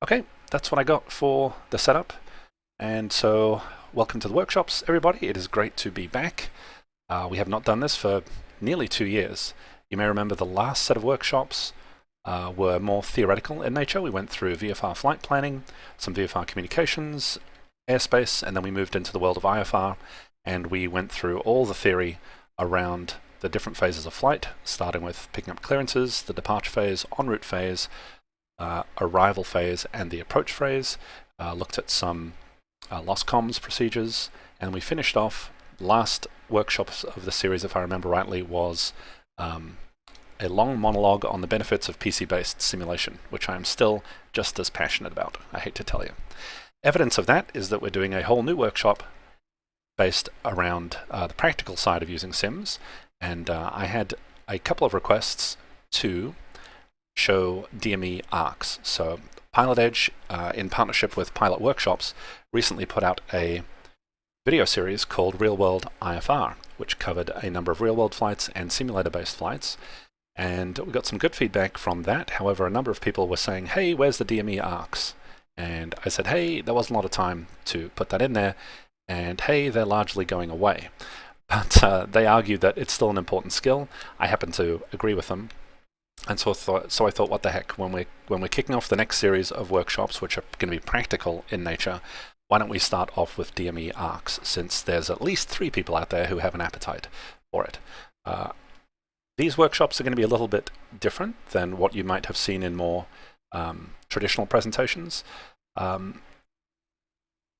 Okay, that's what I got for the setup. And so, welcome to the workshops, everybody. It is great to be back. We have not done this for nearly 2 years. You may remember the last set of workshops were more theoretical in nature. We went through VFR flight planning, some VFR communications, airspace, and then we moved into the world of IFR, and we went through all the theory around the different phases of flight, starting with picking up clearances, the departure phase, en route phase, arrival phase, and the approach phase. Looked at some lost comms procedures, and we finished off. Last workshops of the series, if I remember rightly, was a long monologue on the benefits of PC-based simulation, which I am still just as passionate about, I hate to tell you. Evidence of that is that we're doing a whole new workshop based around the practical side of using sims, and I had a couple of requests to show DME arcs. So PilotEdge, in partnership with Pilot Workshops, recently put out a video series called Real World IFR, which covered a number of real-world flights and simulator-based flights. And we got some good feedback from that. However, a number of people were saying, hey, where's the DME arcs? And I said, hey, there wasn't a lot of time to put that in there, and hey, they're largely going away. But they argued that it's still an important skill. I happen to agree with them. And so I thought, what the heck, when we're kicking off the next series of workshops, which are going to be practical in nature, why don't we start off with DME arcs, since there's at least 3 people out there who have an appetite for it. These workshops are going to be a little bit different than what you might have seen in more traditional presentations. I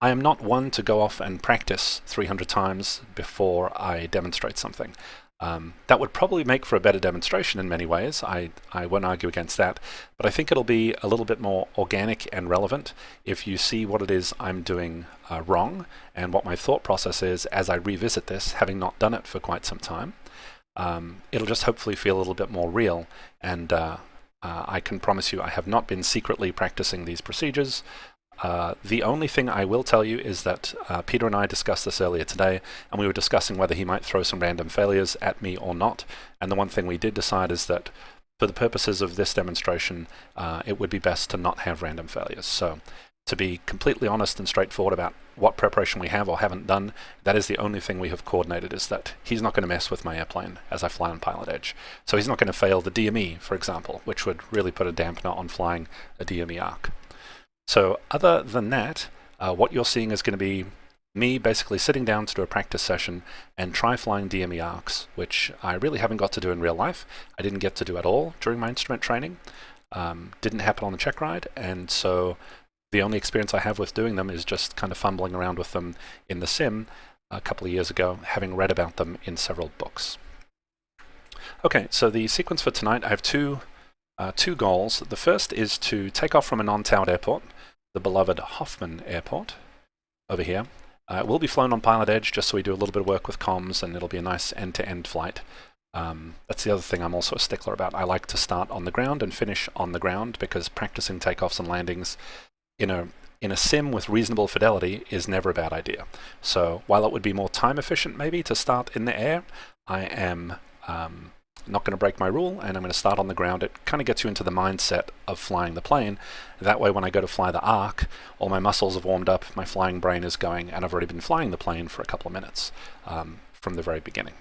am not one to go off and practice 300 times before I demonstrate something. That would probably make for a better demonstration in many ways. I won't argue against that, but I think it'll be a little bit more organic and relevant if you see what it is I'm doing wrong and what my thought process is as I revisit this, having not done it for quite some time. It'll just hopefully feel a little bit more real, and I can promise you I have not been secretly practicing these procedures. The only thing I will tell you is that Peter and I discussed this earlier today, and we were discussing whether he might throw some random failures at me or not. And the one thing we did decide is that for the purposes of this demonstration, it would be best to not have random failures. So to be completely honest and straightforward about what preparation we have or haven't done, that is the only thing we have coordinated, is that he's not going to mess with my airplane as I fly on PilotEdge. So he's not going to fail the DME, for example, which would really put a dampener on flying a DME arc. So other than that, what you're seeing is going to be me basically sitting down to do a practice session and try flying DME arcs, which I really haven't got to do in real life. I didn't get to do at all during my instrument training. Didn't happen on the check ride, and so the only experience I have with doing them is just kind of fumbling around with them in the sim a couple of years ago, having read about them in several books. Okay, so the sequence for tonight, I have two goals. The first is to take off from a non-towered airport, the beloved Hoffman Airport over here. It will be flown on PilotEdge, just so we do a little bit of work with comms, and it'll be a nice end-to-end flight. That's the other thing I'm also a stickler about. I like to start on the ground and finish on the ground, because practicing takeoffs and landings in a sim with reasonable fidelity is never a bad idea. So while it would be more time efficient maybe to start in the air, I am not going to break my rule, and I'm going to start on the ground. It kind of gets you into the mindset of flying the plane. That way, when I go to fly the arc, all my muscles have warmed up, my flying brain is going, and I've already been flying the plane for a couple of minutes from the very beginning.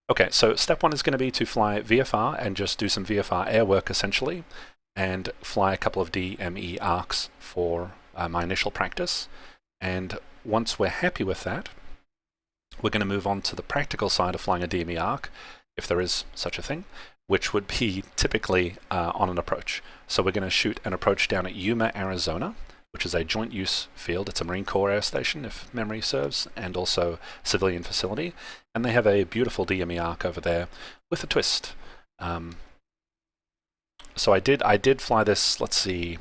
Okay, so step 1 is going to be to fly VFR and just do some VFR air work essentially, and fly a couple of DME arcs for my initial practice. And once we're happy with that, we're going to move on to the practical side of flying a DME arc, if there is such a thing, which would be typically on an approach. So we're going to shoot an approach down at Yuma, Arizona, which is a joint use field. It's a Marine Corps air station, if memory serves, and also civilian facility. And they have a beautiful DME arc over there with a twist. So I did fly this, let's see,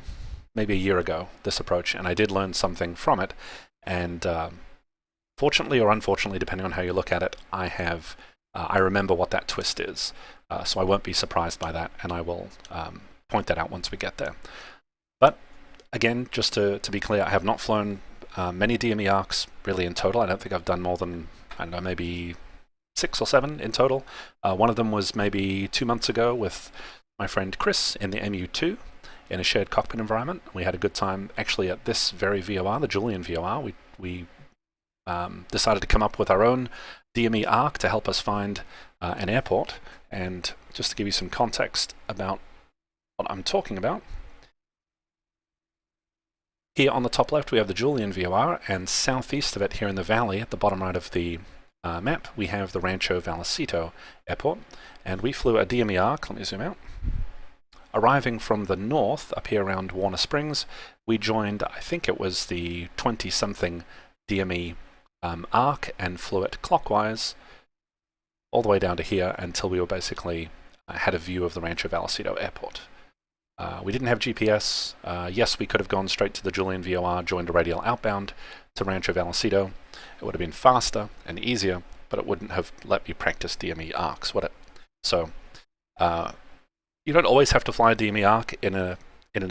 maybe a year ago, this approach, and I did learn something from it. And fortunately or unfortunately, depending on how you look at it, I remember what that twist is, so I won't be surprised by that, and I will point that out once we get there. But again, just to be clear, I have not flown many DME arcs really in total. I don't think I've done more than, I don't know, maybe 6 or 7 in total. One of them was maybe 2 months ago with my friend Chris in the MU2, in a shared cockpit environment. We had a good time actually at this very VOR, the Julian VOR. We decided to come up with our own DME arc to help us find an airport. And just to give you some context about what I'm talking about, here on the top left we have the Julian VOR, and southeast of it here in the valley at the bottom right of the map we have the Rancho Valecito Airport, and we flew a DME arc. Let me zoom out. Arriving from the north up here around Warner Springs, we joined, I think it was the 20-something DME arc, and flew it clockwise all the way down to here until we were basically had a view of the Rancho Valecito Airport. We didn't have GPS. Yes, we could have gone straight to the Julian VOR, joined a radial outbound to Rancho Valecito. It would have been faster and easier, but it wouldn't have let me practice DME arcs, would it? So you don't always have to fly a DME arc in an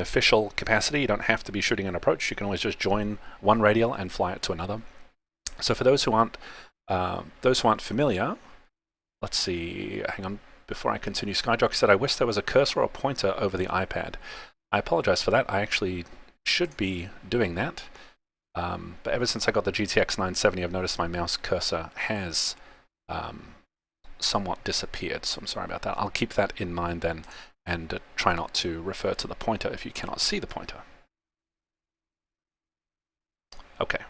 official capacity. You don't have to be shooting an approach. You can always just join one radial and fly it to another. So for those who aren't familiar, let's see. Hang on. Before I continue, Skyjock said, I wish there was a cursor or pointer over the iPad. I apologize for that. I actually should be doing that. But ever since I got the GTX 970, I've noticed my mouse cursor has somewhat disappeared. So I'm sorry about that. I'll keep that in mind then, and try not to refer to the pointer if you cannot see the pointer. Okay.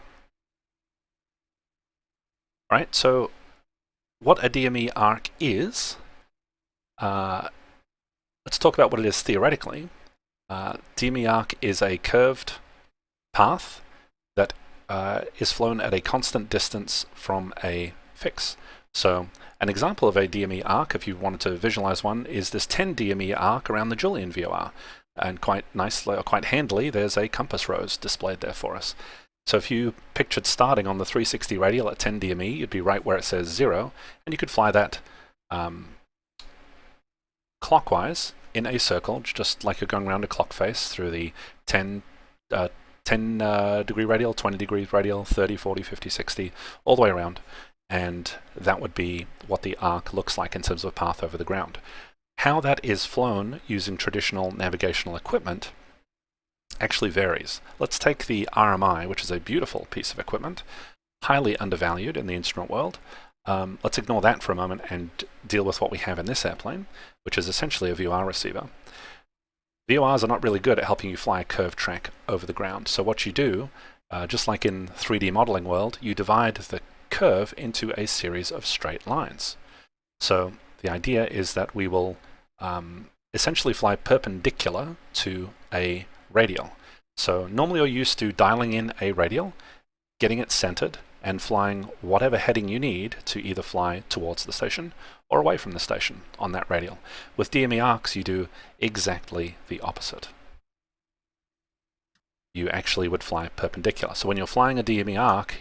All right, so what a DME arc is, let's talk about what it is theoretically. DME arc is a curved path that is flown at a constant distance from a fix. So an example of a DME arc, if you wanted to visualize one, is this 10 DME arc around the Julian VOR. And quite nicely, or quite handily, there's a compass rose displayed there for us. So if you pictured starting on the 360 radial at 10 DME, you'd be right where it says 0, and you could fly that clockwise in a circle, just like you're going around a clock face through the 10 degree radial, 20 degrees radial, 30, 40, 50, 60, all the way around. And that would be what the arc looks like in terms of path over the ground. How that is flown using traditional navigational equipment actually varies. Let's take the RMI, which is a beautiful piece of equipment, highly undervalued in the instrument world. Let's ignore that for a moment and deal with what we have in this airplane, which is essentially a VOR receiver. VORs are not really good at helping you fly a curved track over the ground. So what you do, just like in 3D modeling world, you divide the curve into a series of straight lines. So the idea is that we will essentially fly perpendicular to a radial. So normally you're used to dialing in a radial, getting it centered, and flying whatever heading you need to either fly towards the station or away from the station on that radial. With DME arcs, you do exactly the opposite. You actually would fly perpendicular. So when you're flying a DME arc,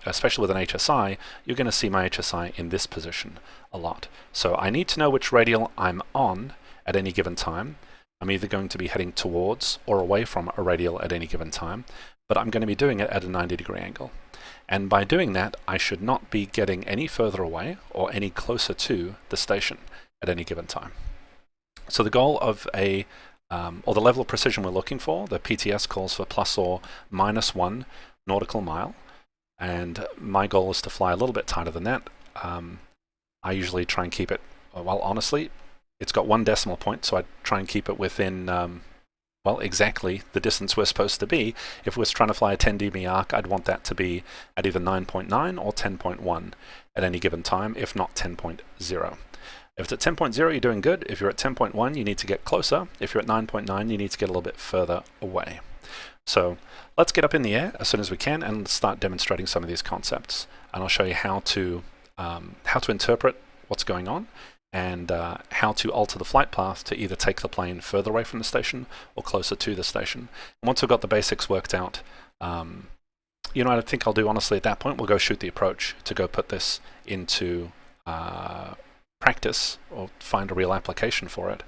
especially with an HSI, you're going to see my HSI in this position a lot. So I need to know which radial I'm on at any given time. I'm either going to be heading towards or away from a radial at any given time, but I'm going to be doing it at a 90-degree angle. And by doing that, I should not be getting any further away or any closer to the station at any given time. So the goal of or the level of precision we're looking for, the PTS calls for plus or minus 1 nautical mile. And my goal is to fly a little bit tighter than that. I usually try and keep it, well, honestly, it's got 1 decimal point, so I try and keep it within, well, exactly the distance we're supposed to be. If we was trying to fly a 10 dB arc, I'd want that to be at either 9.9 or 10.1 at any given time, if not 10.0. If it's at 10.0, you're doing good. If you're at 10.1, you need to get closer. If you're at 9.9, you need to get a little bit further away. So let's get up in the air as soon as we can and start demonstrating some of these concepts. And I'll show you how to interpret what's going on, and how to alter the flight path to either take the plane further away from the station or closer to the station. And once we've got the basics worked out, you know what I think I'll do, honestly, at that point, we'll go shoot the approach to go put this into practice or find a real application for it.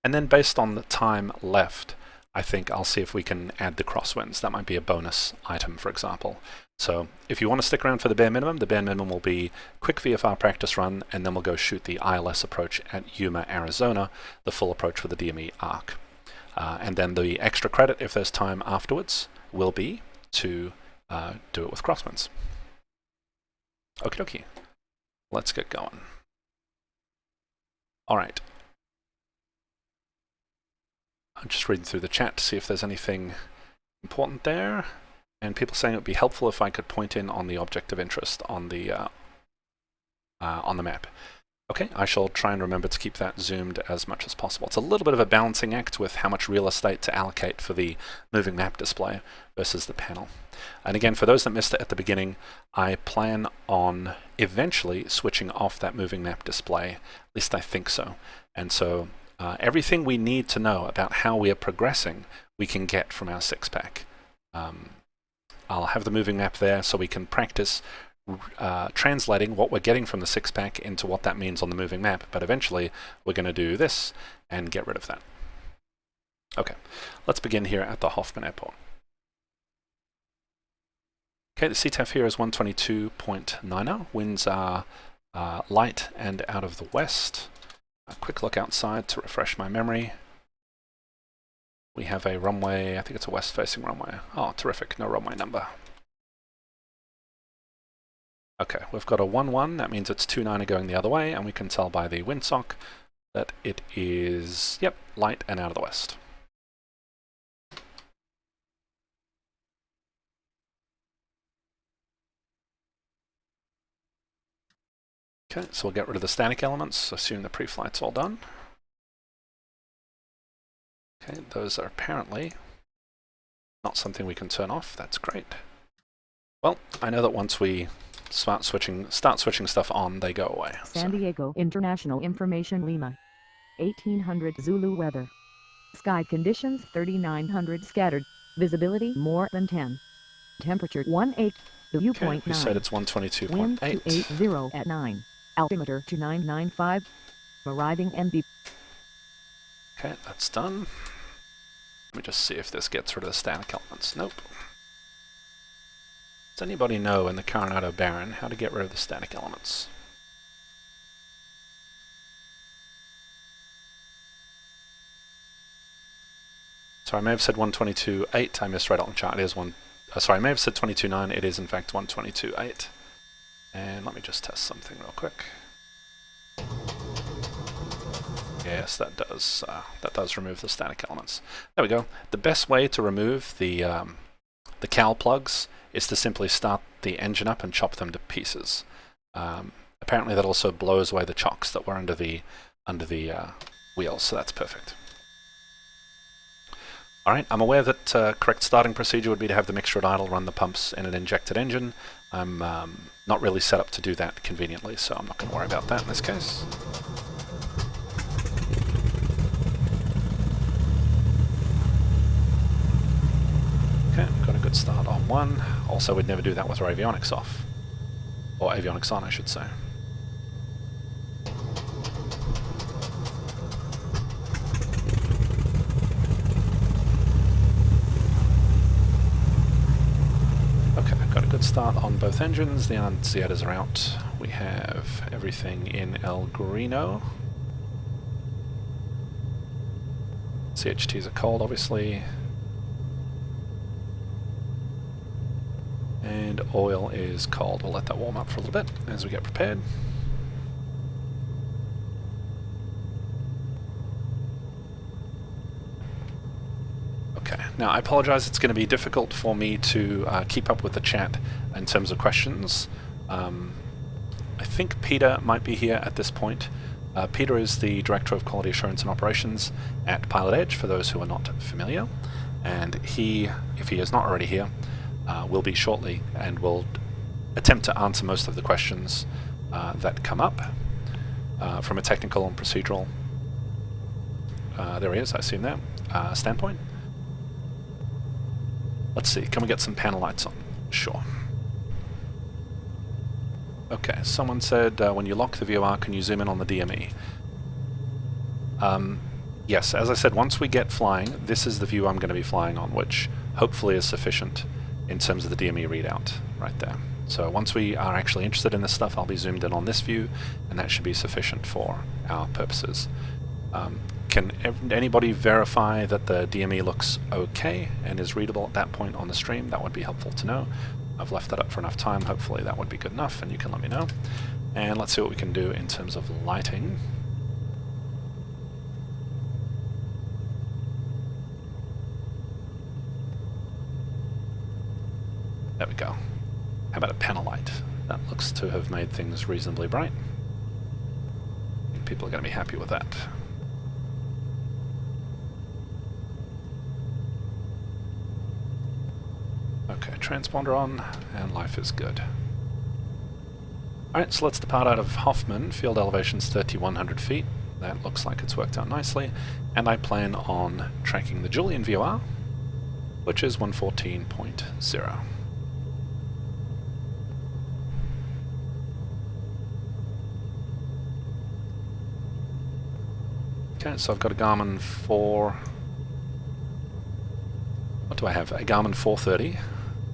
And then based on the time left, I think I'll see if we can add the crosswinds. That might be a bonus item, for example. So if you want to stick around for the bare minimum will be quick VFR practice run, and then we'll go shoot the ILS approach at Yuma, Arizona, the full approach with the DME arc. And then the extra credit, if there's time afterwards, will be to do it with crosswinds. Okie dokie. Let's get going. All right. I'm just reading through the chat to see if there's anything important there. And people saying it would be helpful if I could point in on the object of interest on the map. Okay, I shall try and remember to keep that zoomed as much as possible. It's a little bit of a balancing act with how much real estate to allocate for the moving map display versus the panel. And again, for those that missed it at the beginning, I plan on eventually switching off that moving map display. At least I think so. And so everything we need to know about how we are progressing, we can get from our six-pack. I'll have the moving map there so we can practice translating what we're getting from the six-pack into what that means on the moving map, but eventually we're going to do this and get rid of that. Okay, let's begin here at the Hoffman Airport. Okay, the CTAF here is 122.90. Winds are light and out of the west. A quick look outside to refresh my memory. We have a runway, I think it's a west-facing runway. Oh, terrific, no runway number. Okay, we've got a 1-1, that means it's 2-9 going the other way, and we can tell by the windsock that it is, yep, light and out of the west. Okay, so we'll get rid of the static elements, assume the pre-flight's all done. Okay, those are apparently not something we can turn off, that's great. Well, I know that once we start switching stuff on, they go away. San Diego International Information Lima. 1800 Zulu weather. Sky conditions 3900 scattered. Visibility more than 10. Temperature 18. Dew point 9. We said it's 122.8. Wind 280 at 9. Altimeter 2995. Arriving NB. Okay, that's done. Let me just see if this gets rid of the static elements. Nope. Does anybody know in the Coronado Baron how to get rid of the static elements? So I may have said 122.8. I misread it on the chart. It is sorry, I may have said 22.9. It is in fact 122.8. And let me just test something real quick. Yes, that does remove the static elements. There we go. The best way to remove the cowl plugs is to simply start the engine up and chop them to pieces. Apparently that also blows away the chocks that were under the wheels, so that's perfect. Alright, I'm aware that correct starting procedure would be to have the mixture at idle run the pumps in an injected engine. I'm not really set up to do that conveniently, so I'm not going to worry about that in this case. Okay, got a good start on one. Also, we'd never do that with our avionics off. Or avionics on, I should say. Okay, got a good start on both engines. The annunciators are out. We have everything in El Grino. CHTs are cold, obviously. And oil is cold. We'll let that warm up for a little bit as we get prepared. Okay, now I apologize, it's going to be difficult for me to keep up with the chat in terms of questions. I think Peter might be here at this point. Peter is the Director of Quality Assurance and Operations at PilotEdge, for those who are not familiar. And he, if he is not already here, will be shortly and will attempt to answer most of the questions that come up from a technical and procedural, there he is, I assume there, standpoint. Let's see, can we get some panel lights on? Sure. Okay, someone said when you lock the VOR, can you zoom in on the DME? Yes, as I said, once we get flying, this is the view I'm going to be flying on, which hopefully is sufficient in terms of the DME readout right there. So once we are actually interested in this stuff, I'll be zoomed in on this view, and that should be sufficient for our purposes. Can anybody verify that the DME looks okay and is readable at that point on the stream? That would be helpful to know. I've left that up for enough time. Hopefully that would be good enough, and you can let me know. And let's see what we can do in terms of lighting. There we go. How about a panel light? That looks to have made things reasonably bright. I think people are going to be happy with that. Okay, transponder on, and life is good. Alright, so let's depart out of Hoffman. Field elevation's 3,100 feet. That looks like it's worked out nicely. And I plan on tracking the Julian VOR, which is 114.0. Okay, so I've got a Garmin 4... What do I have? A Garmin 430.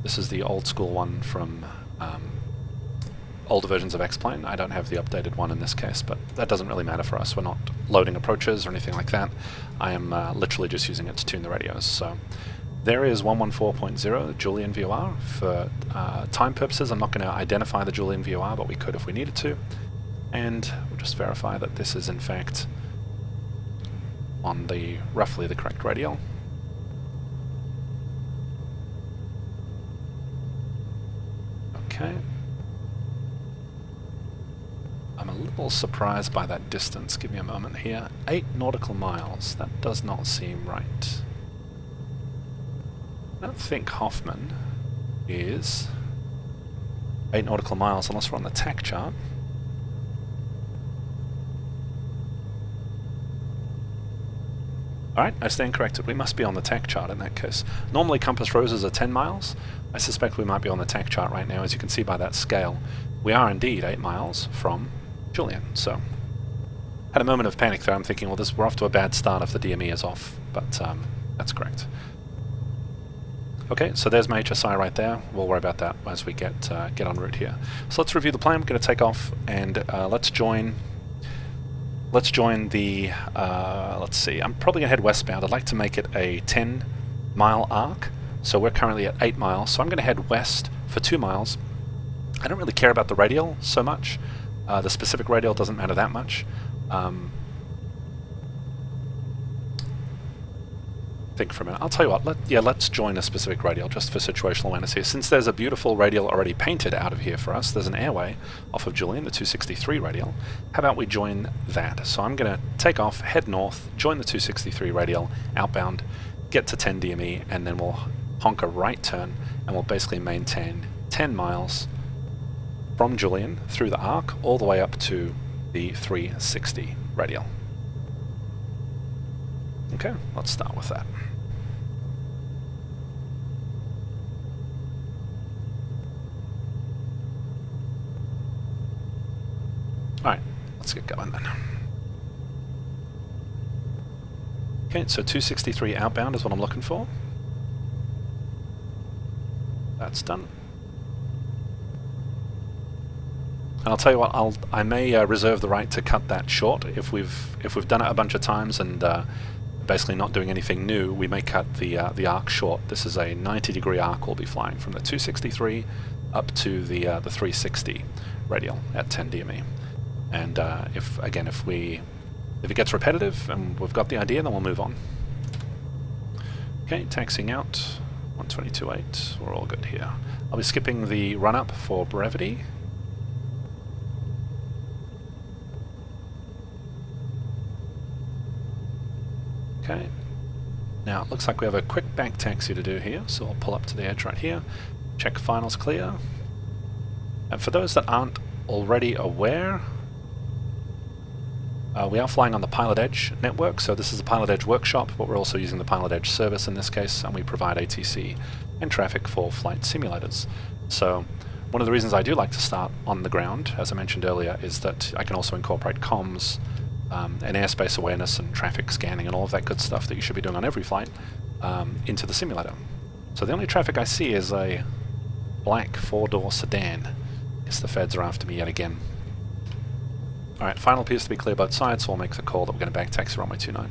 This is the old school one from older versions of X-Plane. I don't have the updated one in this case, but that doesn't really matter for us. We're not loading approaches or anything like that. I am literally just using it to tune the radios. So there is 114.0 Julian VOR. For time purposes, I'm not going to identify the Julian VOR, but we could if we needed to. And we'll just verify that this is in fact on the roughly the correct radial. Okay. I'm a little surprised by that distance. Give me a moment here. 8 nautical miles. That does not seem right. I don't think Hoffman is 8 nautical miles unless we're on the TAC chart. Alright, I stand corrected. We must be on the TAC chart in that case. Normally compass roses are 10 miles. I suspect we might be on the TAC chart right now. As you can see by that scale, we are indeed 8 miles from Julian. So, had a moment of panic there. I'm thinking, well, we're off to a bad start if the DME is off, but that's correct. Okay, so there's my HSI right there. We'll worry about that as we get en route here. So let's review the plan. We're going to take off and let's join the, let's see, I'm probably going to head westbound. I'd like to make it a 10-mile arc. So we're currently at 8 miles, so I'm going to head west for 2 miles. I don't really care about the radial so much. The specific radial doesn't matter that much. Think for a minute. I'll tell you what, let's join a specific radial just for situational awareness here. Since there's a beautiful radial already painted out of here for us, there's an airway off of Julian, the 263 radial. How about we join that? So I'm going to take off, head north, join the 263 radial, outbound, get to 10 DME, and then we'll honk a right turn, and we'll basically maintain 10 miles from Julian through the arc all the way up to the 360 radial. Okay, let's start with that. Alright, let's get going then. Okay, so 263 outbound is what I'm looking for. That's done. And I'll tell you what, I may reserve the right to cut that short. If we've done it a bunch of times and basically not doing anything new, we may cut the arc short. This is a 90-degree arc we'll be flying from the 263 up to the 360 radial at 10 DME. And if it gets repetitive and we've got the idea, then we'll move on. Okay, taxiing out 122.8. We're all good here. I'll be skipping the run-up for brevity. Okay, now it looks like we have a quick back taxi to do here, so I'll pull up to the edge right here, check finals clear. And for those that aren't already aware, we are flying on the PilotEdge network, so this is the PilotEdge Workshop, but we're also using the PilotEdge service in this case, and we provide ATC and traffic for flight simulators. So one of the reasons I do like to start on the ground, as I mentioned earlier, is that I can also incorporate comms, and airspace awareness and traffic scanning and all of that good stuff that you should be doing on every flight into the simulator. So the only traffic I see is a black 4-door sedan. Guess the feds are after me yet again. Alright, final appears to be clear both sides, so we'll make the call that we're going to back taxi runway 29.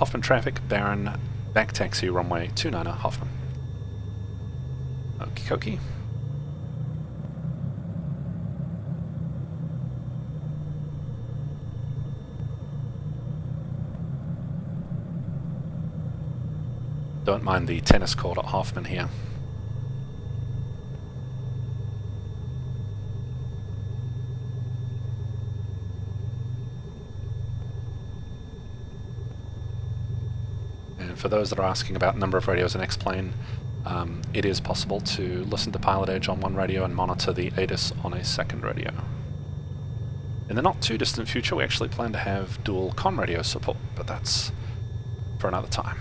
Hoffman traffic, Baron, back taxi, runway 29er, Hoffman. Okie dokie. Don't mind the tennis court at Hoffman here. And for those that are asking about number of radios in X-Plane, it is possible to listen to PilotEdge on one radio and monitor the ATIS on a second radio. In the not too distant future, we actually plan to have dual con radio support, but that's for another time.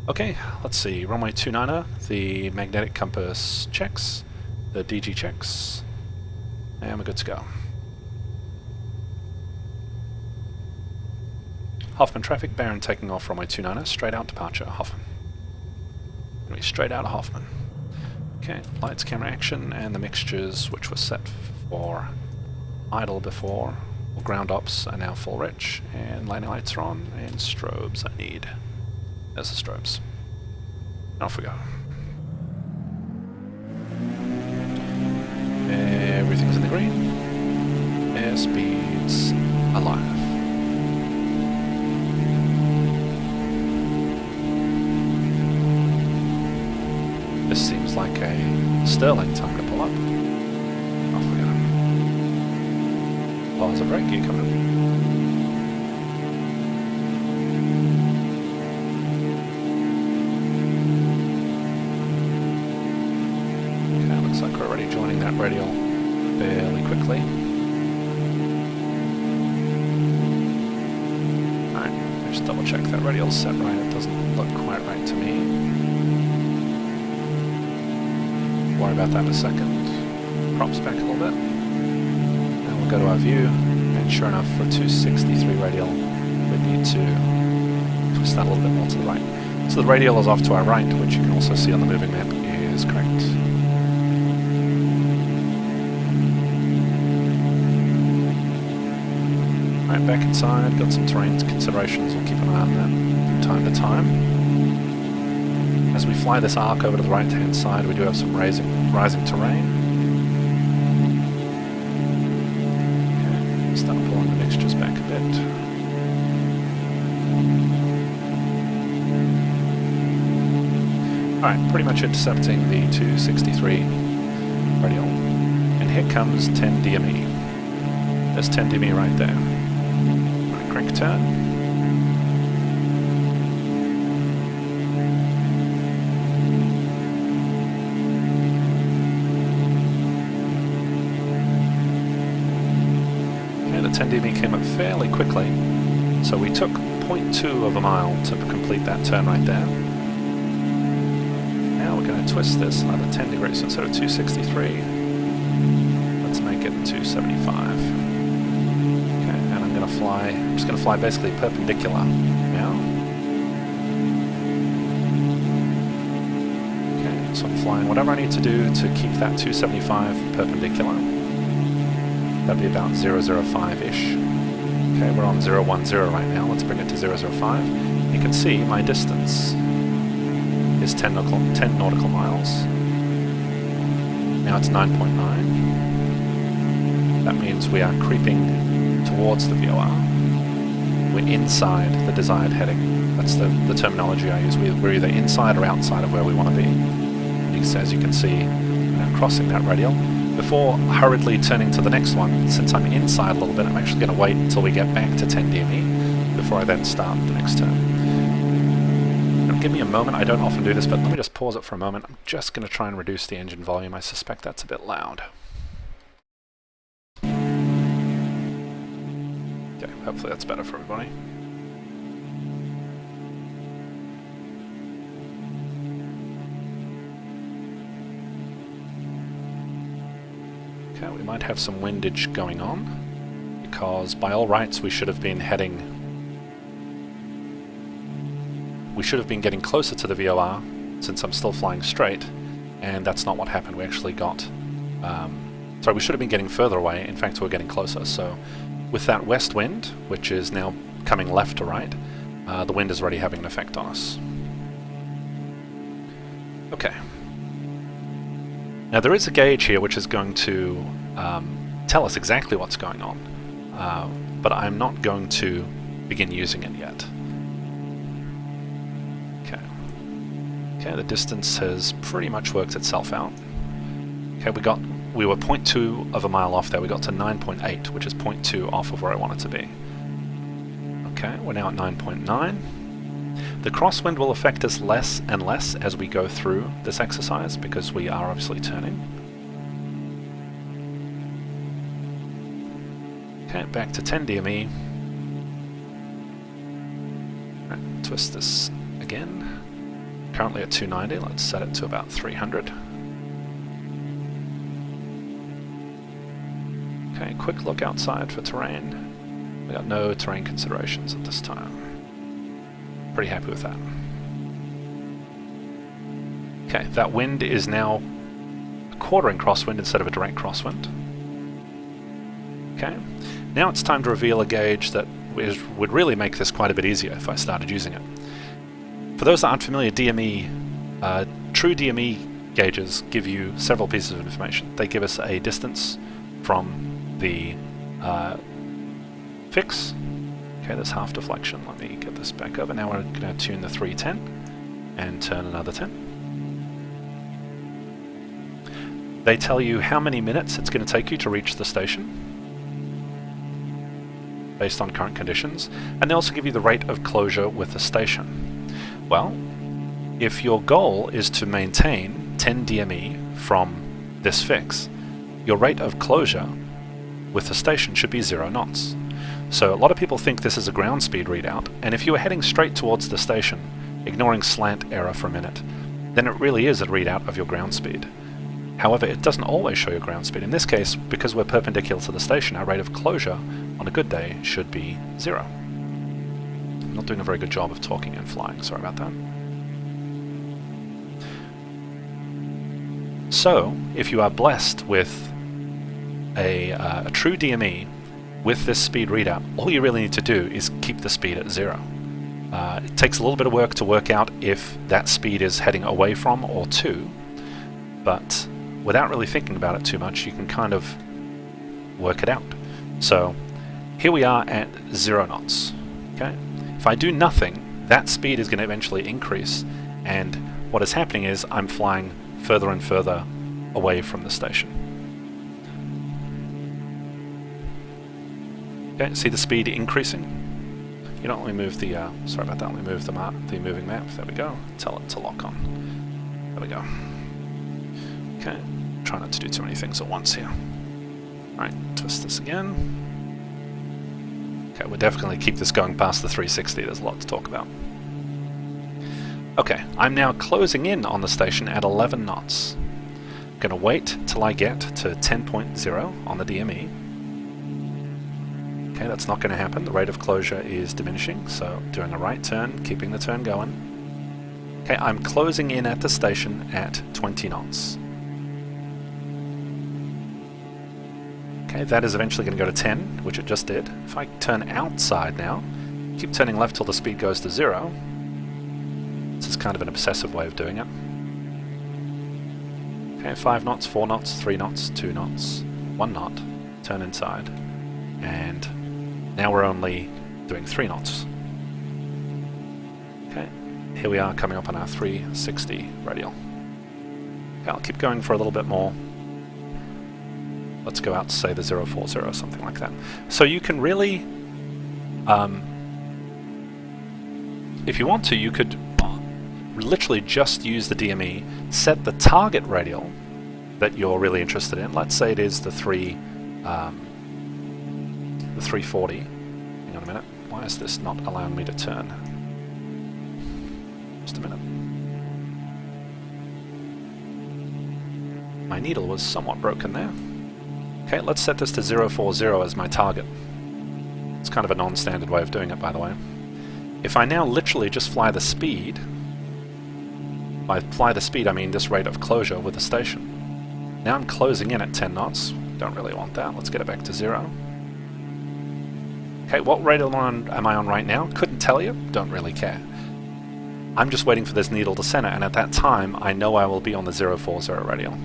Okay, let's see, runway 29er, the magnetic compass checks, the DG checks, and we're good to go. Hoffman traffic, Baron taking off runway 29er, straight out departure, Hoffman. Gonna be straight out of Hoffman. Okay, lights, camera, action, and the mixtures which were set for idle before, or ground ops, are now full rich, and landing lights are on, and strobes I need. There's the strobes. And off we go. Everything's in the green. Airspeed's alive. This seems like a sterling time to pull up. Off we go. Pause a brake, gear coming up. Looks like we're already joining that radial fairly quickly. Alright, just double check that radial's set right. It doesn't look quite right to me. Worry about that in a second. Props back a little bit. And we'll go to our view, and sure enough, for a 263 radial, we need to twist that a little bit more to the right. So the radial is off to our right, which you can also see on the moving map is correct. Right, back inside, got some terrain considerations, we'll keep an eye on that from time to time. As we fly this arc over to the right hand side, we do have some rising terrain. Okay, start pulling the mixtures back a bit. Alright, pretty much intercepting the 263 radial. And here comes 10 DME. There's 10 DME right there. Crank turn. Okay, the 10 DME came up fairly quickly, so we took 0.2 of a mile to complete that turn right there. Now we're going to twist this another 10 degrees, so instead of 263, let's make it 275. I'm just going to fly basically perpendicular now. Okay, so I'm flying whatever I need to do to keep that 275 perpendicular. That'd be about 005-ish. Okay, we're on 010 right now. Let's bring it to 005. You can see my distance is 10 nautical miles. Now it's 9.9. That means we are creeping towards the VOR. We're inside the desired heading. That's the terminology I use. We're either inside or outside of where we want to be. And as you can see, we're now crossing that radial. Before hurriedly turning to the next one, since I'm inside a little bit, I'm actually going to wait until we get back to 10 DME before I then start the next turn. Now, give me a moment. I don't often do this, but let me just pause it for a moment. I'm just going to try and reduce the engine volume. I suspect that's a bit loud. Okay, hopefully that's better for everybody. Okay, we might have some windage going on, because by all rights we should have been heading... We should have been getting closer to the VOR, since I'm still flying straight, and that's not what happened. We actually got... sorry, we should have been getting further away. In fact, we're getting closer, so... With that west wind, which is now coming left to right, the wind is already having an effect on us. Okay. Now there is a gauge here which is going to tell us exactly what's going on, but I'm not going to begin using it yet. Okay, the distance has pretty much worked itself out. Okay, we were 0.2 of a mile off there. We got to 9.8, which is 0.2 off of where I want it to be. Okay, we're now at 9.9. The crosswind will affect us less and less as we go through this exercise because we are obviously turning. Okay, back to 10 DME. Right, twist this again. Currently at 290, let's set it to about 300. Okay, quick look outside for terrain. We got no terrain considerations at this time. Pretty happy with that. Okay, that wind is now a quartering crosswind instead of a direct crosswind. Okay, now it's time to reveal a gauge that would really make this quite a bit easier if I started using it. For those that aren't familiar, DME, true DME gauges give you several pieces of information. They give us a distance from the fix. Okay, there's half deflection. Let me get this back over. Now we're going to tune the 310 and turn another 10. They tell you how many minutes it's going to take you to reach the station based on current conditions, and they also give you the rate of closure with the station. Well, if your goal is to maintain 10 DME from this fix, your rate of closure with the station should be 0 knots. So a lot of people think this is a ground speed readout, and if you were heading straight towards the station, ignoring slant error for a minute, then it really is a readout of your ground speed. However, it doesn't always show your ground speed. In this case, because we're perpendicular to the station, our rate of closure on a good day should be 0. I'm not doing a very good job of talking and flying, sorry about that. So, if you are blessed with a true DME with this speed readout, all you really need to do is keep the speed at 0. It takes a little bit of work to work out if that speed is heading away from or to, but without really thinking about it too much, you can kind of work it out. So, here we are at 0 knots. Okay? If I do nothing, that speed is going to eventually increase, and what is happening is I'm flying further and further away from the station. Okay, see the speed increasing? You know, let me move the, sorry about that, let me move the moving map, there we go, tell it to lock on. There we go. Okay, try not to do too many things at once here. Alright, twist this again. Okay, we'll definitely keep this going past the 360, there's a lot to talk about. Okay, I'm now closing in on the station at 11 knots. I'm going to wait till I get to 10.0 on the DME. Okay, that's not going to happen, the rate of closure is diminishing, so doing a right turn, keeping the turn going. Okay, I'm closing in at the station at 20 knots. Okay, that is eventually going to go to 10, which it just did. If I turn outside now, keep turning left till the speed goes to 0. This is kind of an obsessive way of doing it. Okay, 5 knots, 4 knots, 3 knots, 2 knots, 1 knot, turn inside, and now we're only doing 3 knots. Okay, here we are coming up on our 360 radial. Okay, I'll keep going for a little bit more. Let's go out to say the 040 or something like that. So you can really, if you want to, you could literally just use the DME, set the target radial that you're really interested in. Let's say it is the 340. Hang on a minute. Why is this not allowing me to turn? Just a minute. My needle was somewhat broken there. Okay, let's set this to 040 as my target. It's kind of a non-standard way of doing it, by the way. If I now literally just fly the speed, by fly the speed I mean this rate of closure with the station. Now I'm closing in at 10 knots. Don't really want that. Let's get it back to 0. Okay, what radial am I on right now? Couldn't tell you, don't really care. I'm just waiting for this needle to center, and at that time, I know I will be on the 040 radial.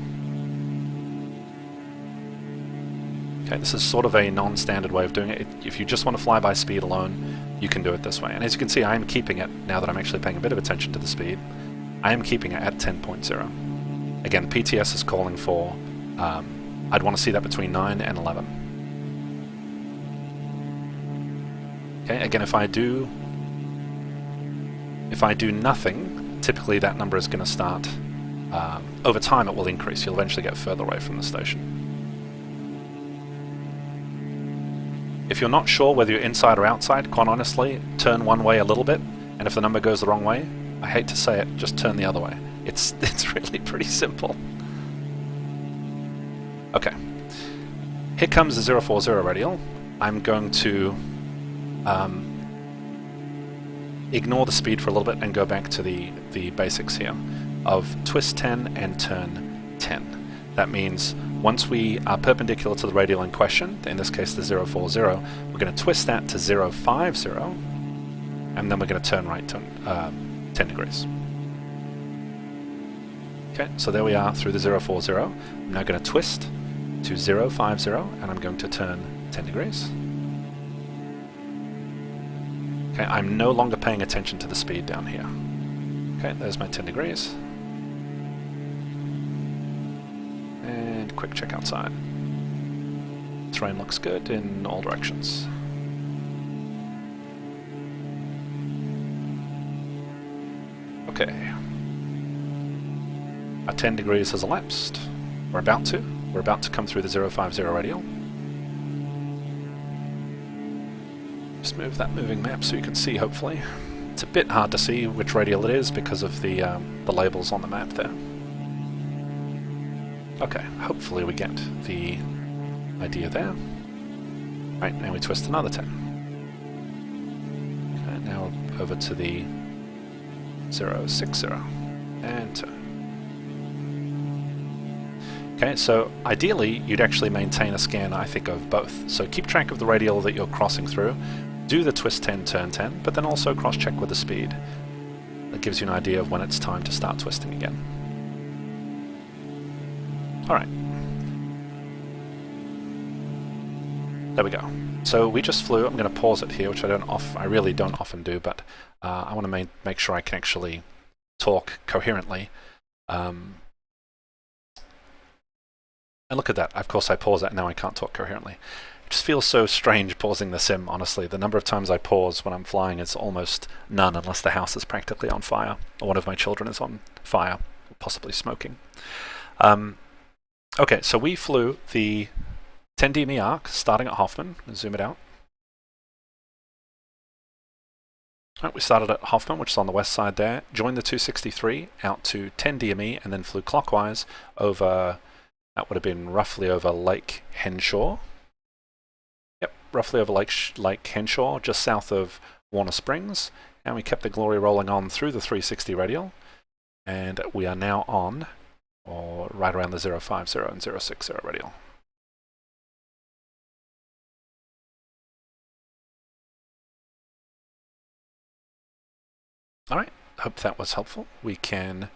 Okay, this is sort of a non-standard way of doing it. If you just want to fly by speed alone, you can do it this way. And as you can see, I am keeping it, now that I'm actually paying a bit of attention to the speed, I am keeping it at 10.0. Again, PTS is calling for, I'd want to see that between 9 and 11. Okay, again, if I do nothing, typically that number is going to start, over time it will increase. You'll eventually get further away from the station. If you're not sure whether you're inside or outside, quite honestly, turn one way a little bit, and if the number goes the wrong way, I hate to say it, just turn the other way. It's really pretty simple. Okay. Here comes the 040 radial. I'm going to ignore the speed for a little bit and go back to the basics here of twist 10 and turn 10. That means once we are perpendicular to the radial in question, in this case the 040, we're going to twist that to 050, and then we're going to turn right to 10 degrees. Okay, so there we are through the 040. I'm now going to twist to 050, and I'm going to turn 10 degrees. Okay, I'm no longer paying attention to the speed down here. Okay, there's my 10 degrees. And quick check outside. Terrain looks good in all directions. Okay. Our 10 degrees has elapsed. We're about to come through the 050 radial. Just move that moving map so you can see, hopefully. It's a bit hard to see which radial it is because of the labels on the map there. Okay, hopefully we get the idea there. Right, now we twist another 10. Okay, now over to the 060 and turn. Okay, so ideally you'd actually maintain a scan, I think, of both. So keep track of the radial that you're crossing through, do the twist 10, turn 10, but then also cross-check with the speed. That gives you an idea of when it's time to start twisting again. Alright. There we go. So we just flew. I'm going to pause it here, which I really don't often do, but I want to make sure I can actually talk coherently. And look at that. Of course I pause it, and now I can't talk coherently. It just feels so strange pausing the sim, honestly. The number of times I pause when I'm flying is almost none, unless the house is practically on fire, or one of my children is on fire, possibly smoking. Okay, so we flew the 10 DME arc, starting at Hoffman. Zoom it out. Right, we started at Hoffman, which is on the west side there, joined the 263 out to 10 DME, and then flew clockwise over, that would have been roughly over Lake Henshaw. Yep, roughly over Lake Henshaw, just south of Warner Springs. And we kept the glory rolling on through the 360 radial. And we are now on, or right around the 050 and 060 radial. Alright, hope that was helpful. We can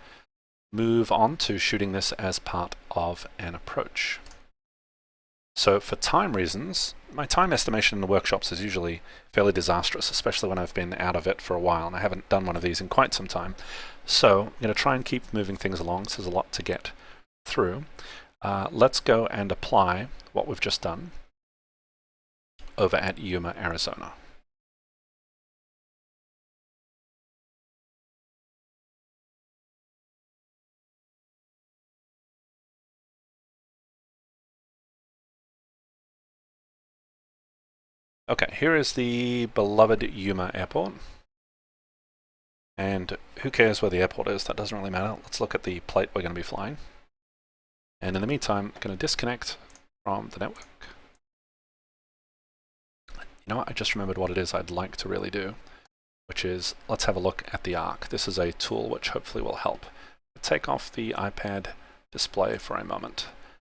move on to shooting this as part of an approach. So for time reasons, my time estimation in the workshops is usually fairly disastrous, especially when I've been out of it for a while, and I haven't done one of these in quite some time. So I'm going to try and keep moving things along, so there's a lot to get through. Let's go and apply what we've just done over at Yuma, Arizona. Okay, here is the beloved Yuma Airport. And who cares where the airport is? That doesn't really matter. Let's look at the plate we're going to be flying. And in the meantime, I'm going to disconnect from the network. You know what? I just remembered what it is I'd like to really do, which is, let's have a look at the arc. This is a tool which hopefully will help. Take off the iPad display for a moment,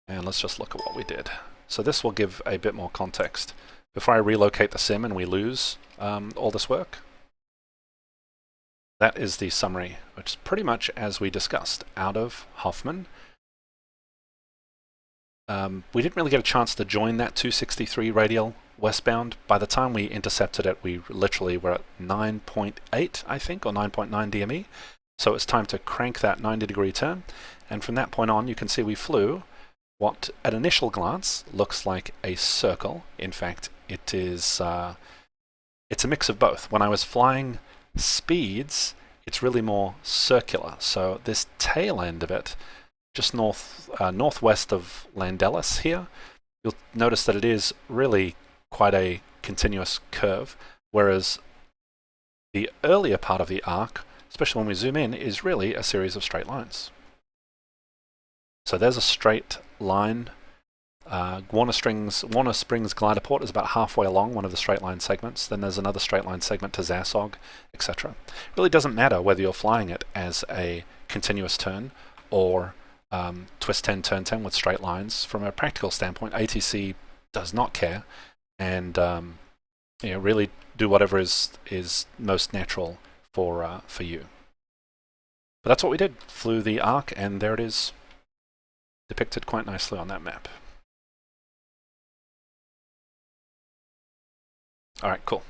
and let's just look at what we did. So this will give a bit more context before I relocate the sim and we lose all this work. That is the summary, which is pretty much as we discussed. Out of Hoffman. We didn't really get a chance to join that 263 radial westbound. By the time we intercepted it, we literally were at 9.8, I think, or 9.9 DME. So it's time to crank that 90-degree turn. And from that point on, you can see we flew what, at initial glance, looks like a circle. In fact, it is it's a mix of both. When I was flying speeds, it's really more circular. So this tail end of it, just northwest of Landellis here, you'll notice that it is really quite a continuous curve, whereas the earlier part of the arc, especially when we zoom in, is really a series of straight lines. So there's a straight line. Warner Springs glider port is about halfway along one of the straight line segments. Then there's another straight line segment to Zasog, etc. It really doesn't matter whether you're flying it as a continuous turn or twist 10, turn 10 with straight lines. From a practical standpoint, ATC does not care, and really do whatever is most natural for you. But that's what we did. Flew the arc, and there it is, depicted quite nicely on that map. All right, cool.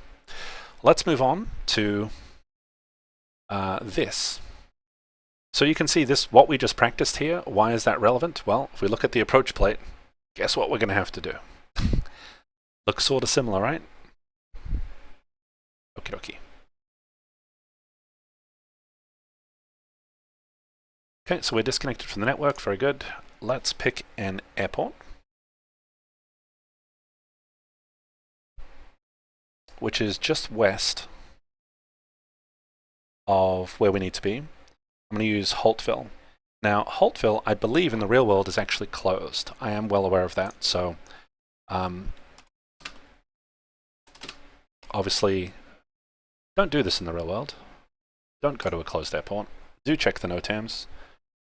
Let's move on to this. So you can see this, what we just practiced here. Why is that relevant? Well, if we look at the approach plate, guess what we're going to have to do? Looks sort of similar, right? Okie dokie. Okay, so we're disconnected from the network. Very good. Let's pick an airport, which is just west of where we need to be. I'm going to use Holtville. Now, Holtville, I believe in the real world, is actually closed. I am well aware of that, so obviously don't do this in the real world. Don't go to a closed airport. Do check the NOTAMs.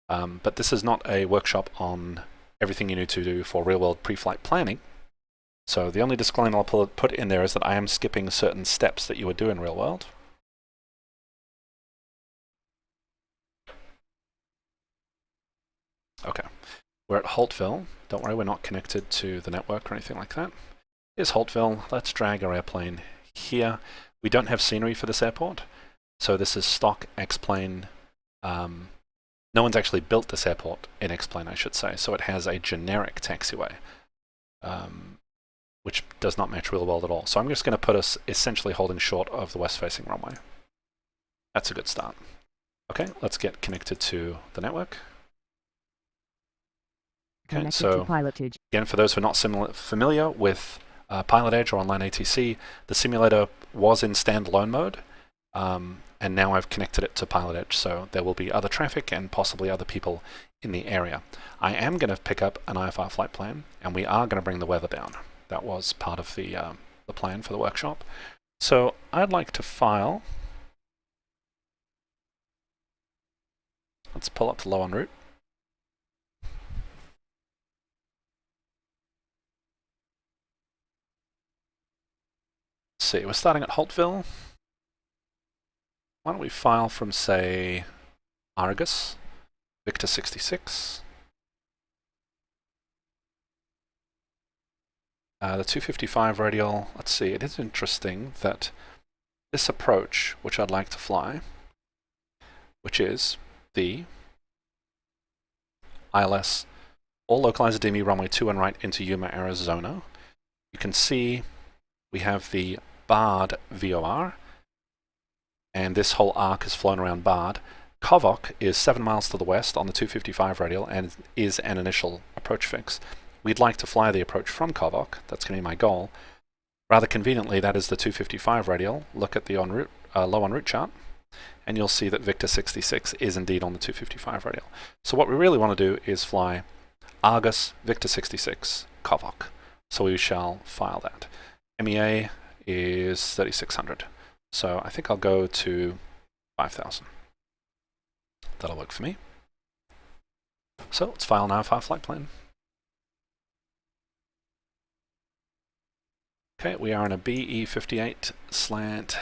But this is not a workshop on everything you need to do for real-world pre-flight planning. So the only disclaimer I'll put in there is that I am skipping certain steps that you would do in real-world. Okay, we're at Holtville. Don't worry, we're not connected to the network or anything like that. Here's Holtville. Let's drag our airplane here. We don't have scenery for this airport, so this is stock X-plane. No one's actually built this airport in X-plane, I should say, so it has a generic taxiway, which does not match real world at all. So I'm just going to put us essentially holding short of the west-facing runway. That's a good start. Okay, let's get connected to the network. Okay, so again, for those who are not familiar with PilotEdge or online ATC, the simulator was in standalone mode, and now I've connected it to PilotEdge, so there will be other traffic and possibly other people in the area. I am going to pick up an IFR flight plan, and we are going to bring the weather down. That was part of the plan for the workshop. So I'd like to file. Let's pull up the low en route. Let's see, we're starting at Holtville. Why don't we file from, say, Argus, Victor 66. The 255 radial, let's see, it is interesting that this approach, which I'd like to fly, which is the ILS, all localized DME runway 2 and right into Yuma, Arizona. You can see we have the Bard VOR, and this whole arc is flown around Bard. Kovok is 7 miles to the west on the 255 radial and is an initial approach fix. We'd like to fly the approach from Kovok. That's going to be my goal. Rather conveniently, that is the 255 radial. Look at the low en route chart, and you'll see that Victor 66 is indeed on the 255 radial. So what we really want to do is fly Argus, Victor 66, Kovok. So we shall file that. MEA is 3600. So I think I'll go to 5000. That'll work for me. So let's file an IFR flight plan. Okay, we are in a BE58 slant.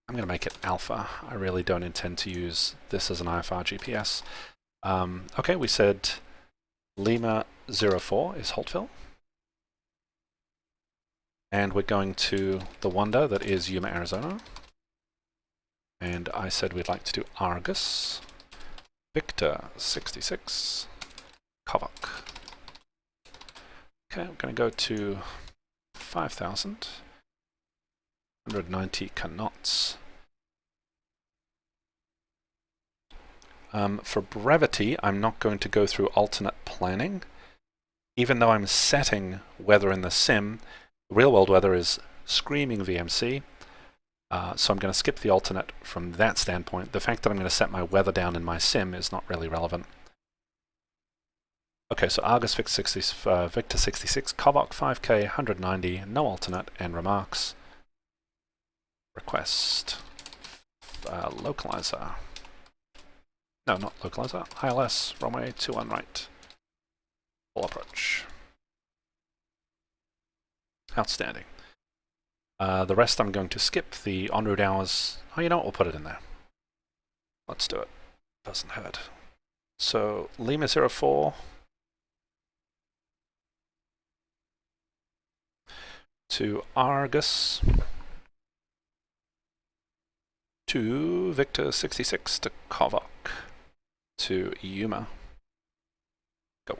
I'm going to make it alpha. I really don't intend to use this as an IFR GPS. Okay, we said Lima 04 is Holtville. And we're going to the wonder that is Yuma, Arizona. And I said we'd like to do Argus, Victor 66, Kovok. Okay, we're going to go to 5,000, 190 knots. For brevity, I'm not going to go through alternate planning. Even though I'm setting weather in the sim, real-world weather is screaming VMC, so I'm going to skip the alternate from that standpoint. The fact that I'm going to set my weather down in my sim is not really relevant. Okay, so Argus Victor 66, Kovok 5K, 190, no alternate, and remarks. Request localizer. No, not localizer. ILS, runway 21 right. Full approach. Outstanding. The rest I'm going to skip. The en route hours. Oh, you know what? We'll put it in there. Let's do it. Doesn't hurt. So Lima 04. To Argus. To Victor 66 to Kovok. To Yuma. Go.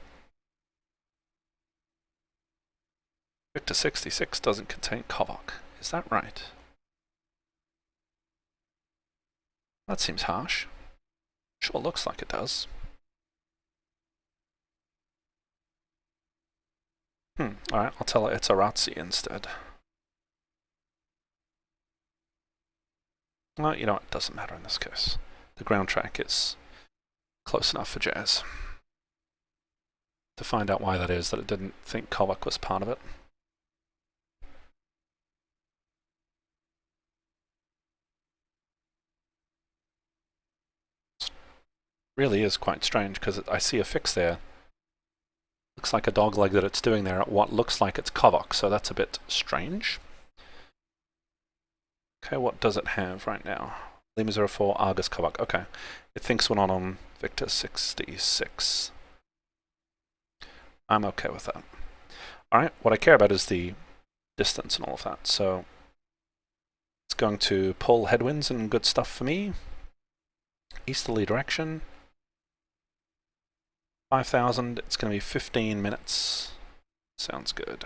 Victor 66 doesn't contain Kovok. Is that right? That seems harsh. Sure looks like it does. Alright, I'll tell it it's a Razzi instead. Well, you know what, it doesn't matter in this case. The ground track is close enough for jazz. To find out why that is, that it didn't think Kovok was part of it. It really is quite strange, because I see a fix there. Looks like a dogleg that it's doing there at what looks like it's Kovok, so that's a bit strange. Okay, what does it have right now? Lima 04, Argus, Kovok. Okay, it thinks we're not on Victor 66. I'm okay with that. Alright, what I care about is the distance and all of that, so it's going to pull headwinds and good stuff for me. Easterly direction. 5,000, it's going to be 15 minutes. Sounds good.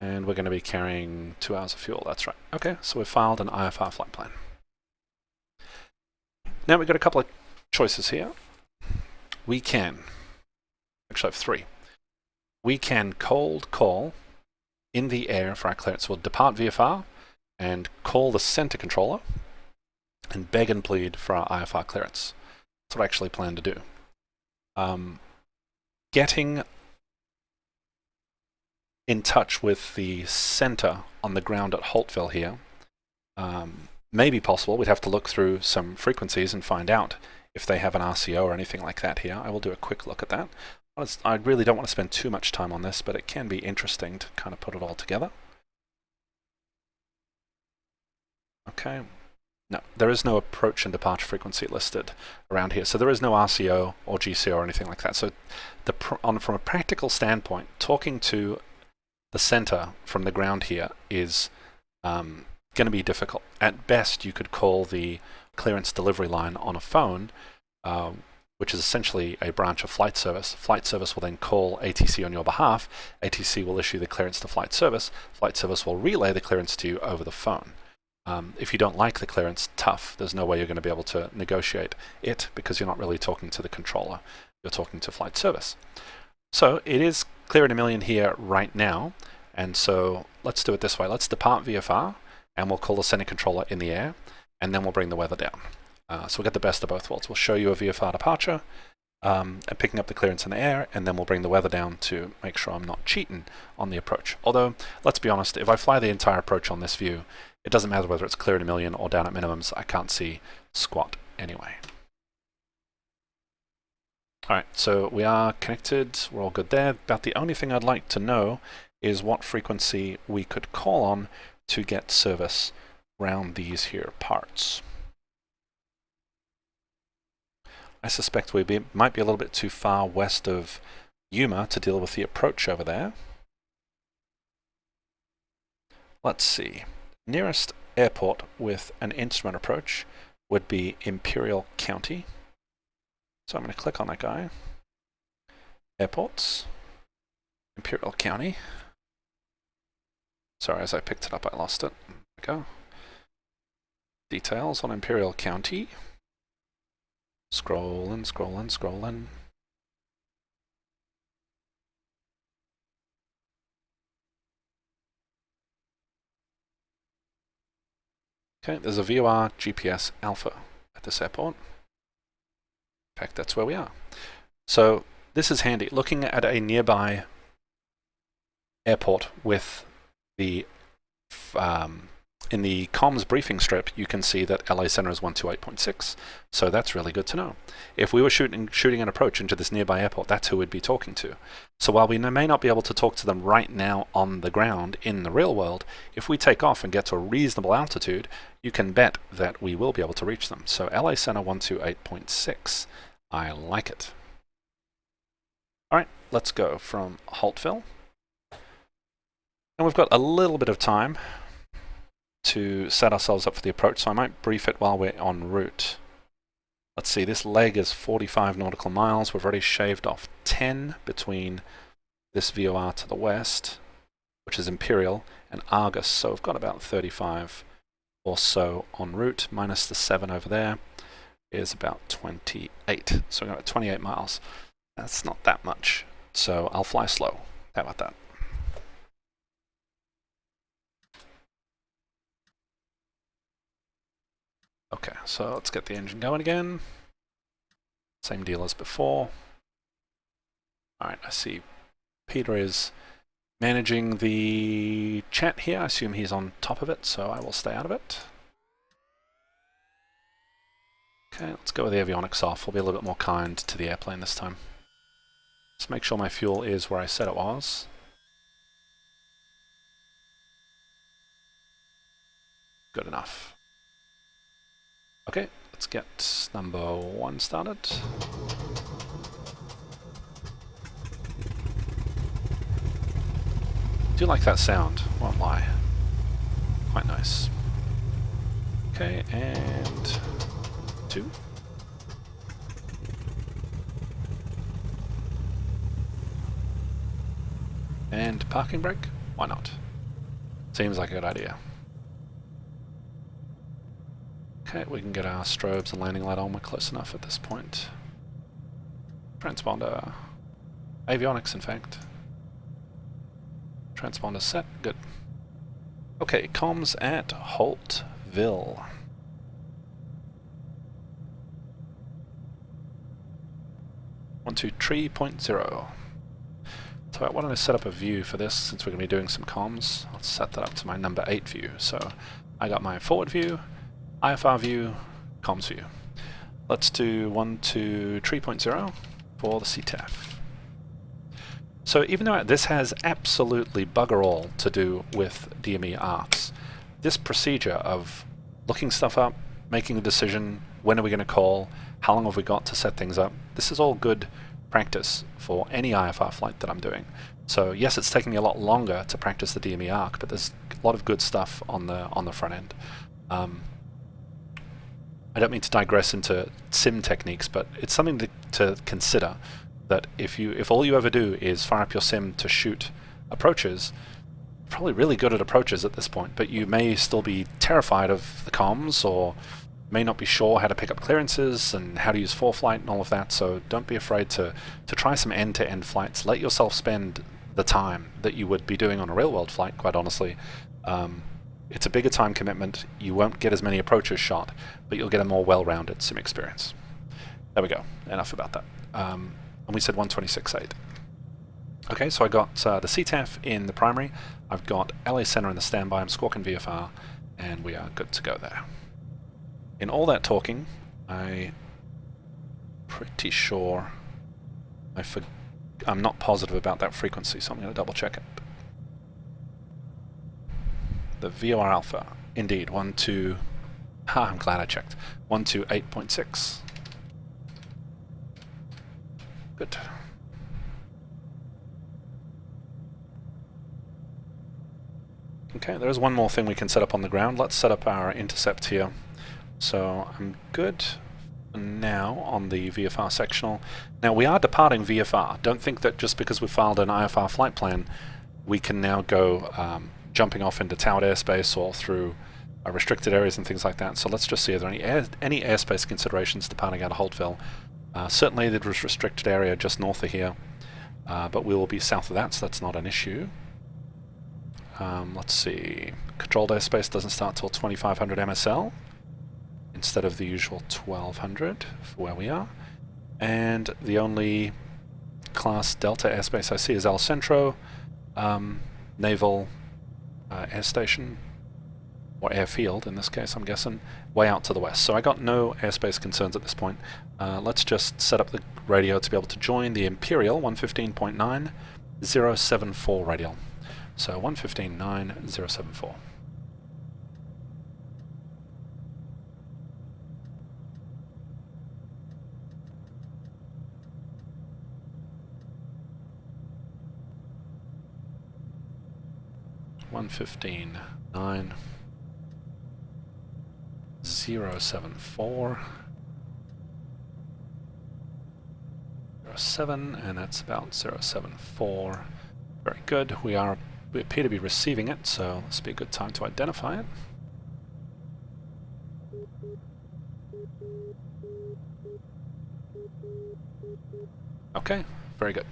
And we're going to be carrying 2 hours of fuel, that's right. Okay, so we've filed an IFR flight plan. Now we've got a couple of choices here. We can, actually I have 3. We can cold call in the air for our clearance. We'll depart VFR and call the center controller and beg and plead for our IFR clearance. That's what I actually plan to do. Getting in touch with the center on the ground at Holtville here may be possible. We'd have to look through some frequencies and find out if they have an RCO or anything like that here. I will do a quick look at that. I really don't want to spend too much time on this, but it can be interesting to kind of put it all together. Okay. No, there is no approach and departure frequency listed around here. So there is no RCO or GCO or anything like that. So from a practical standpoint, talking to the center from the ground here is going to be difficult. At best, you could call the clearance delivery line on a phone, which is essentially a branch of flight service. Flight service will then call ATC on your behalf. ATC will issue the clearance to flight service. Flight service will relay the clearance to you over the phone. If you don't like the clearance, tough. There's no way you're going to be able to negotiate it because you're not really talking to the controller. You're talking to flight service. So it is clear in a million here right now. And so let's do it this way. Let's depart VFR and we'll call the center controller in the air and then we'll bring the weather down. So we'll get the best of both worlds. We'll show you a VFR departure and picking up the clearance in the air, and then we'll bring the weather down to make sure I'm not cheating on the approach. Although, let's be honest, if I fly the entire approach on this view, it doesn't matter whether it's clear in a million or down at minimums. I can't see squat anyway. Alright, so we are connected, we're all good there. About the only thing I'd like to know is what frequency we could call on to get service around these here parts. I suspect we might be a little bit too far west of Yuma to deal with the approach over there. Let's see. Nearest airport with an instrument approach would be Imperial County. So I'm going to click on that guy. Airports. Imperial County. Sorry, as I picked it up, I lost it. There we go. Details on Imperial County. Scrolling, scrolling, scrolling. Okay, there's a VOR GPS Alpha at this airport. In fact, that's where we are. So this is handy. Looking at a nearby airport with the in the comms briefing strip, you can see that LA Center is 128.6, so that's really good to know. If we were shooting an approach into this nearby airport, that's who we'd be talking to. So while we may not be able to talk to them right now on the ground in the real world, if we take off and get to a reasonable altitude, you can bet that we will be able to reach them. So LA Center 128.6, I like it. Alright, let's go from Haltville. And we've got a little bit of time to set ourselves up for the approach, so I might brief it while we're en route. Let's see, this leg is 45 nautical miles. We've already shaved off 10 between this VOR to the west, which is Imperial, and Argus, so we've got about 35 or so en route, minus the 7 over there is about 28. So we've got 28 miles. That's not that much, so I'll fly slow. How about that? Okay, so let's get the engine going again. Same deal as before. Alright, I see Peter is managing the chat here. I assume he's on top of it, so I will stay out of it. Okay, let's go with the avionics off. We'll be a little bit more kind to the airplane this time. Just make sure my fuel is where I said it was. Good enough. Okay, let's get number 1 started. Do like that sound, won't lie. Quite nice. Okay, and 2. And parking brake? Why not? Seems like a good idea. Okay, we can get our strobes and landing light on. We're close enough at this point. Transponder. Avionics, in fact. Transponder set. Good. Okay, comms at Haltville. One, 2, 3.0. So why don't I set up a view for this, since we're going to be doing some comms. I'll set that up to my number 8 view. So I got my forward view, IFR view, comms view. Let's do 1, 2, 3.0 for the CTAF. So even though this has absolutely bugger all to do with DME arcs, this procedure of looking stuff up, making a decision, when are we going to call, how long have we got to set things up, this is all good practice for any IFR flight that I'm doing. So yes, it's taking me a lot longer to practice the DME arc, but there's a lot of good stuff on the front end. I don't mean to digress into sim techniques, but it's something to consider, that if all you ever do is fire up your sim to shoot approaches, you're probably really good at approaches at this point, but you may still be terrified of the comms, or may not be sure how to pick up clearances and how to use ForeFlight and all of that, so don't be afraid to try some end-to-end flights. Let yourself spend the time that you would be doing on a real-world flight, quite honestly. It's a bigger time commitment. You won't get as many approaches shot, but you'll get a more well-rounded sim experience. There we go. Enough about that. And we said 126.8. Okay, so I got the CTAF in the primary. I've got LA Center in the standby. I'm squawking VFR, and we are good to go there. In all that talking, I'm pretty sure I'm not positive about that frequency, so I'm going to double check it. The VOR alpha, indeed, 128.6. I'm glad I checked. 128.6. Good. Okay, there's one more thing we can set up on the ground. Let's set up our intercept here. So I'm good now on the VFR sectional. Now we are departing VFR. Don't think that just because we've filed an IFR flight plan, we can now go jumping off into towered airspace or through restricted areas and things like that. So let's just see if there are any airspace considerations departing out of Holtville. Certainly there was restricted area just north of here, but we will be south of that, so that's not an issue. Let's see, controlled airspace doesn't start till 2500 MSL instead of the usual 1200 for where we are. And the only class Delta airspace I see is El Centro Naval Air Station, or airfield in this case, I'm guessing, way out to the west. So I got no airspace concerns at this point. Let's just set up the radio to be able to join the Imperial 115.9 074 radial. So 115.9 074. One 15.9 074 07, and that's about 074. Very good. We appear to be receiving it, so this will be a good time to identify it. Okay, very good.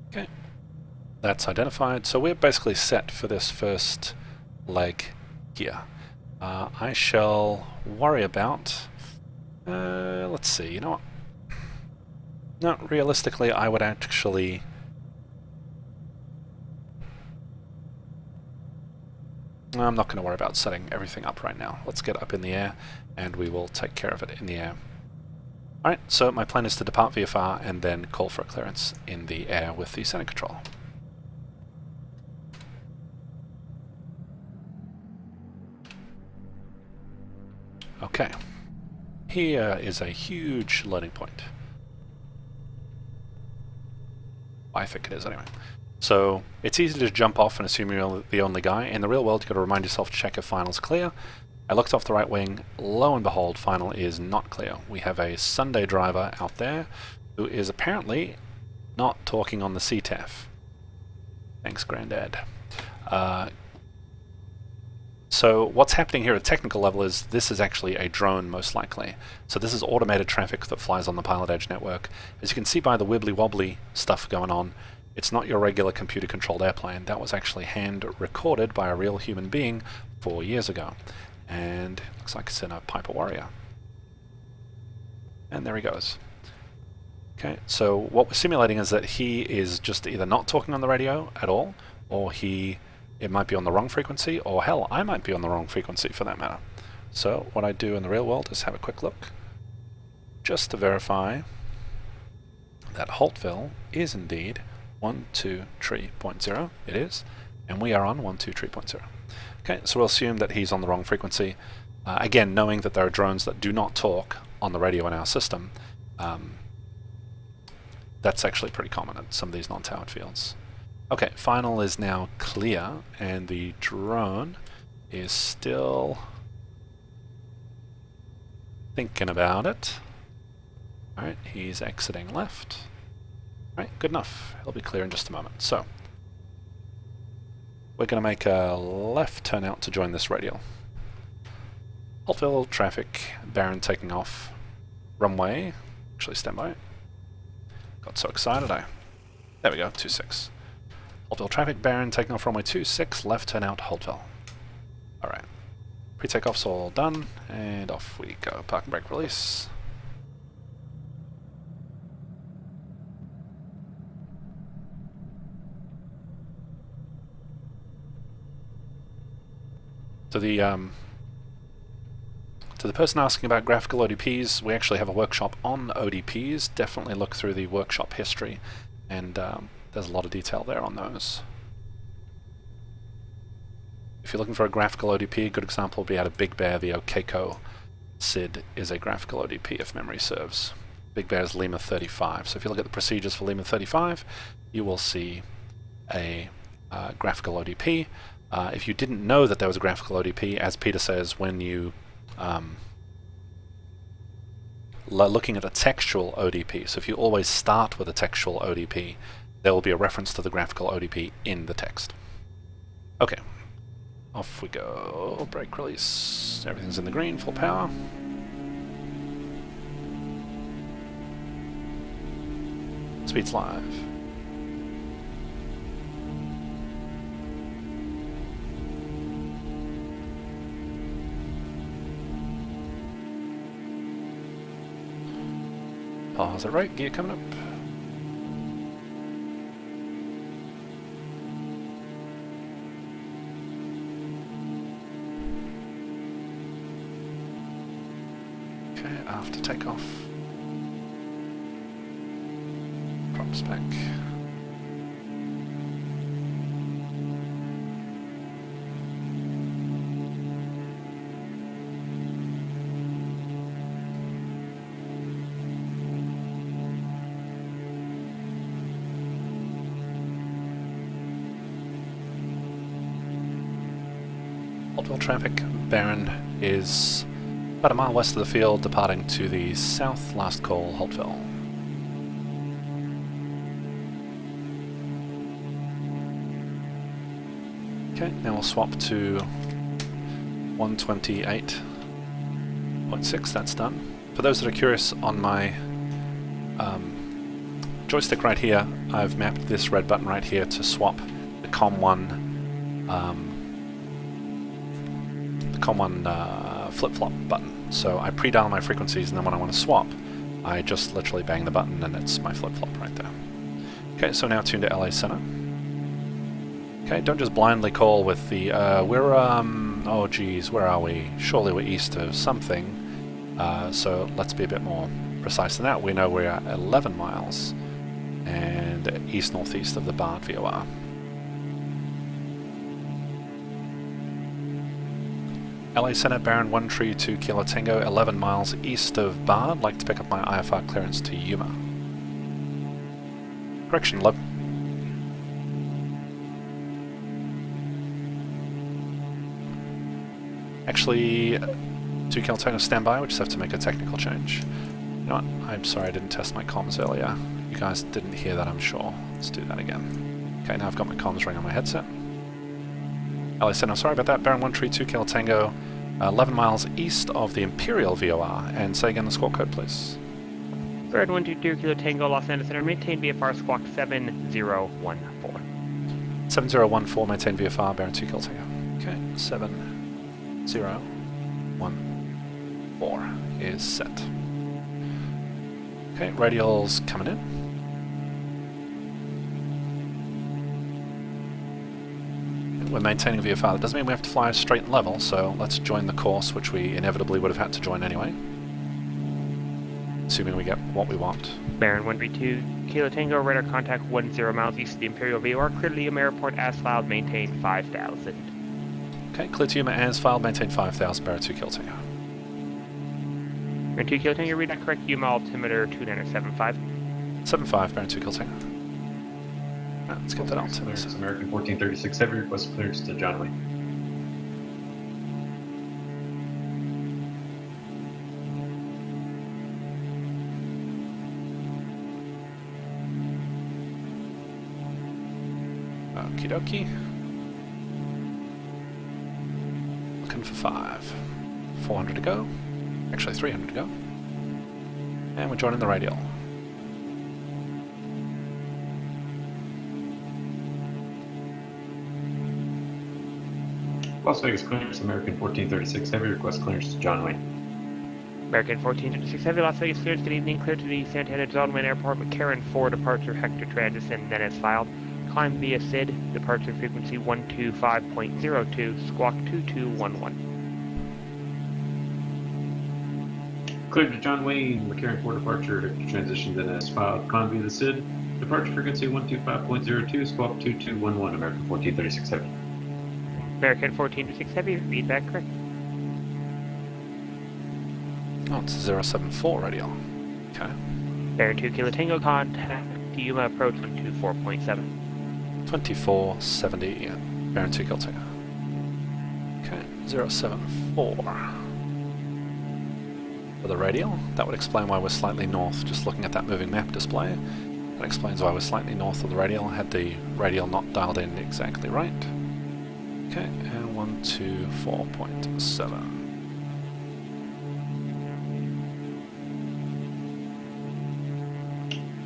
Okay, that's identified. So we're basically set for this first leg here. I shall worry about... let's see, you know what? No, realistically, I would actually... I'm not going to worry about setting everything up right now. Let's get up in the air, and we will take care of it in the air. Alright, so my plan is to depart VFR and then call for a clearance in the air with the center control. Okay. Here is a huge loading point. I think it is anyway. So it's easy to jump off and assume you're the only guy. In the real world, you've got to remind yourself to check if final's clear. I looked off the right wing. Lo and behold, final is not clear. We have a Sunday driver out there who is apparently not talking on the CTAF. Thanks, Grandad. So what's happening here at technical level is this is actually a drone, most likely. So this is automated traffic that flies on the PilotEdge network. As you can see by the wibbly-wobbly stuff going on, it's not your regular computer-controlled airplane. That was actually hand-recorded by a real human being 4 years ago. And looks like it's in a Piper Warrior. And there he goes. Okay, so what we're simulating is that he is just either not talking on the radio at all, or it might be on the wrong frequency, or hell, I might be on the wrong frequency for that matter. So what I do in the real world is have a quick look, just to verify that Holtville is indeed 123.0. It is, and we are on 123.0. Okay, so we'll assume that he's on the wrong frequency. Again, knowing that there are drones that do not talk on the radio in our system, that's actually pretty common at some of these non-towered fields. Okay, final is now clear, and the drone is still thinking about it. Alright, he's exiting left. Alright, good enough. He'll be clear in just a moment. So, we're going to make a left turn out to join this radial. Holtville traffic, Baron taking off. Runway, actually stand by. Got so excited there we go, 26. Holtville traffic, Baron taking off runway 26, left turn out Holtville. Alright. Pre-takeoff's all done, and off we go. Park and brake release. To the person asking about graphical ODPs, we actually have a workshop on ODPs. Definitely look through the workshop history, and there's a lot of detail there on those. If you're looking for a graphical ODP, a good example would be out of Big Bear. The Okeko SID is a graphical ODP, if memory serves. Big Bear is Lima 35. So if you look at the procedures for Lima 35, you will see a graphical ODP. If you didn't know that there was a graphical ODP, as Peter says, when you looking at a textual ODP, so if you always start with a textual ODP, there will be a reference to the graphical ODP in the text. Okay, off we go. Brake release. Everything's in the green, full power. Speed's live. Pause at right, gear coming up. Okay, after takeoff. Props back. Haltville traffic. Baron is about a mile west of the field, departing to the south. Last call, Haltville. Okay, now we'll swap to 128.6, that's done. For those that are curious, on my joystick right here, I've mapped this red button right here to swap the COM1 flip-flop button. So I pre-dial my frequencies, and then when I want to swap, I just literally bang the button and it's my flip-flop right there. Okay, so now tuned to LA Center. Okay, don't just blindly call with the, oh geez, where are we? Surely we're east of something. So let's be a bit more precise than that. We know we're at 11 miles and east-northeast of the Bard VOR. LA Center, Baron 132 Kilo Tango, 11 miles east of Bard. Like to pick up my IFR clearance to Yuma. Correction, Actually, 2 Kilo Tango standby, we just have to make a technical change. You know what? I'm sorry I didn't test my comms earlier. You guys didn't hear that, I'm sure. Let's do that again. Okay, now I've got my comms ring on my headset. LA Center, sorry about that. Baron 132 Kilo Tango, 11 miles east of the Imperial VOR. And say again the squawk code, please. Baron 122 Kilo Tango, Los Angeles Center, maintain VFR squawk 7014. 7014, maintain VFR, Baron 2 Kilo Tango. Okay, 7014 is set. Okay, radial's coming in. We're maintaining VFR. That doesn't mean we have to fly straight and level, so let's join the course, which we inevitably would have had to join anyway. Assuming we get what we want. Baron 132 Kilo Tango, radar contact 10 miles east of the Imperial VOR, clear to Yuma Airport as filed, maintain 5,000. Okay, clear to Yuma as filed, maintain 5,000, Baron 2 Kilo Tango. Baron 2 Kilo Tango, read that correct, Yuma altimeter 2975. 75, Baron 2 Kilo Tango. Right, let's get that altimeter. American 1436 Heavy, request clearance to John Lee. Okie dokie. Looking for 5. 400 to go. Actually 300 to go. And we're joining the radial. Las Vegas clearance, American 1436 Heavy, request clearance to John Lee. American 1436 Heavy, Las Vegas clearance, good evening, clear to the Santana Zone Airport, McCarran 4 departure, Hector transition, then as filed. climb via SID, departure frequency 125.02, squawk 2211. Cleared to John Wayne, McCarran for departure, transitioned in as filed, con via the SID, departure frequency 125.02, squawk 2211, American 1436 Heavy. American 1426 Heavy, feedback correct. Oh, it's 074 radial. Okay. Bear 2 Kilo Tango, contact Yuma approach 124.7. 2470, yeah. Baron 2 Kilo Tango. Okay, 074. For the radial, that would explain why we're slightly north, just looking at that moving map display. That explains why we're slightly north of the radial, had the radial not dialed in exactly right. Okay, and 124.7.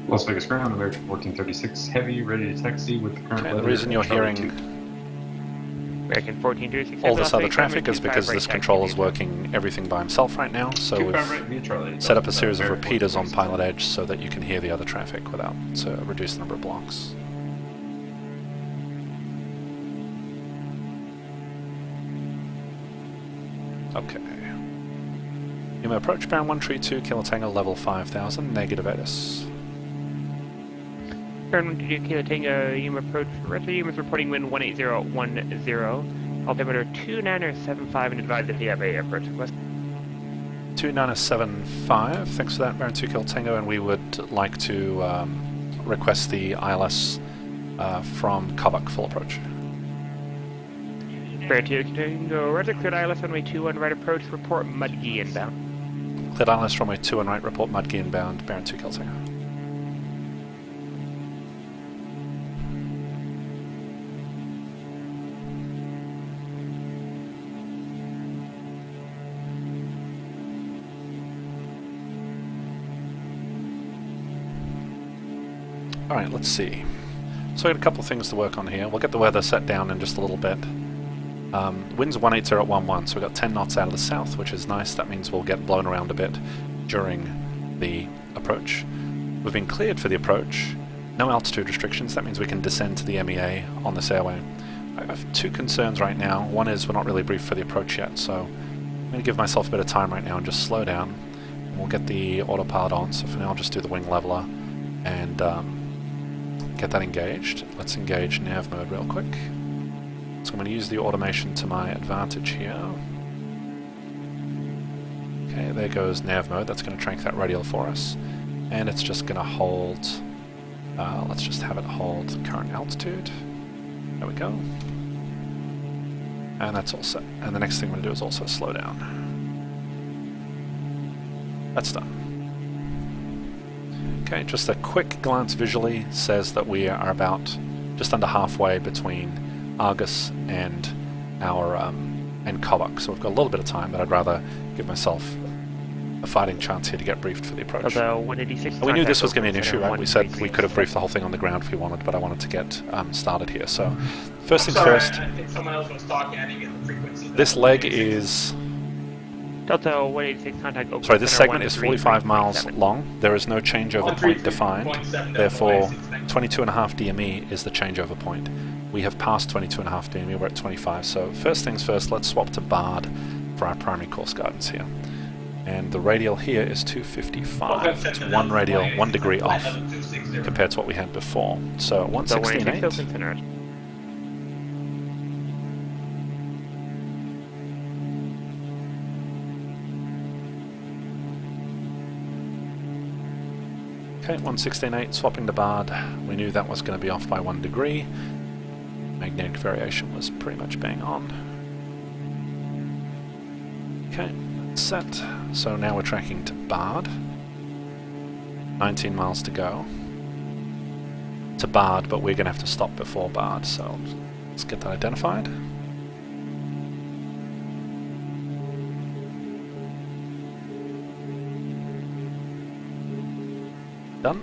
Las Vegas ground, American 1436 Heavy, ready to taxi with the current Okay, the weather reason at you're Charlie hearing 2. American 1436 all Heavy, this Las other Vegas, traffic is 25 because right this taxi controller is via working everything by himself right now, so 25 we've right via Charlie. set up a series of American repeaters on 1436. PilotEdge so that you can hear the other traffic without to reduce the number of blocks. Okay. You may approach Baron 132, Kilo Tango, level 5000, negative ATIS. Baron 122 Kilo Tango, Yuma approach, rest of Yuma's reporting wind 18010, altimeter 2975 and advise if you have a approach request. 2975, thanks for that, Baron 2 Kilo Tango, and we would like to request the ILS from Kavak full approach. Baron 2 Kilo Tango, Roger, cleared ILS runway 21, right approach, report Mudgee inbound. Cleared ILS runway 2 and right, report Mudgee inbound, Baron 2 Kilo Tango. Alright, let's see. So we got a couple of things to work on here. We'll get the weather set down in just a little bit. Wind's 18011, so we've got 10 knots out of the south, which is nice. That means we'll get blown around a bit during the approach. We've been cleared for the approach. No altitude restrictions. That means we can descend to the MEA on this airway. I have two concerns right now. One is we're not really briefed for the approach yet, so I'm going to give myself a bit of time right now and just slow down. We'll get the autopilot on, so for now I'll just do the wing leveler and get that engaged. Let's engage nav mode real quick. So I'm going to use the automation to my advantage here. Okay, there goes nav mode. That's going to trank that radial for us. And it's just going to hold, let's just have it hold current altitude. There we go. And that's all set. And the next thing I'm going to do is also slow down. That's done. Okay, just a quick glance visually says that we are about just under halfway between Argus and our and Kobach. So we've got a little bit of time, but I'd rather give myself a fighting chance here to get briefed for the approach. And we knew this was going to be an issue, right? We said we could have briefed the whole thing on the ground if we wanted, but I wanted to get started here. So first things first, I think someone else was talking. I didn't get the frequency. this leg is... Delta 186 contact Oakland Sorry, this Center segment is 45 miles 133.7. long. There is no changeover point defined. Therefore, 22.5 DME is the changeover point. We have passed 22.5 DME, we're at 25. So first things first, let's swap to BARD for our primary course guidance here. And the radial here is 255. It's one radial, 1 degree off compared to what we had before. So at 116.8. Oakland Center. Okay, 116.8, swapping to BARD. We knew that was going to be off by 1 degree. Magnetic variation was pretty much bang on. Okay, that's set. So now we're tracking to BARD. 19 miles to go. To BARD, but we're going to have to stop before BARD, so let's get that identified. Done.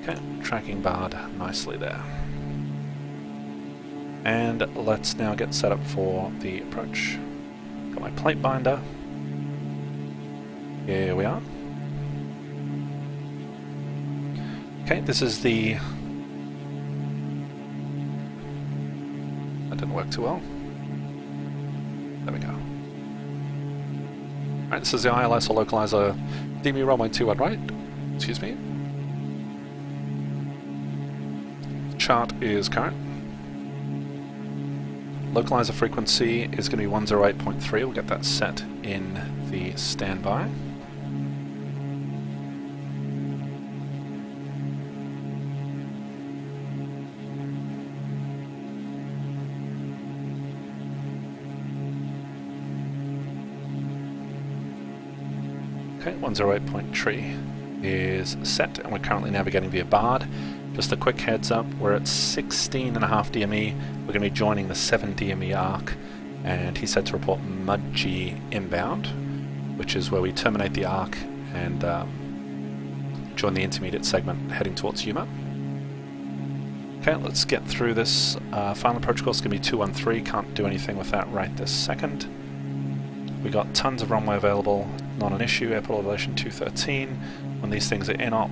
Okay, tracking BARD nicely there. And let's now get set up for the approach. Got my plate binder. Here we are. Okay, this is the didn't work too well. There we go. Alright, this is the ILS or localizer DME runway 21 right. Excuse me. Chart is current. Localizer frequency is going to be 108.3. We'll get that set in the standby. Okay, 108.3 is set, and we're currently navigating via BARD. Just a quick heads up, we're at 16.5 DME. We're going to be joining the 7 DME arc, and he said to report Mudgee inbound, which is where we terminate the arc and join the intermediate segment heading towards Yuma. Okay, let's get through this. Final approach course is going to be 213. Can't do anything with that right this second. We got tons of runway available, not an issue. Airport elevation 213. When these things are in op,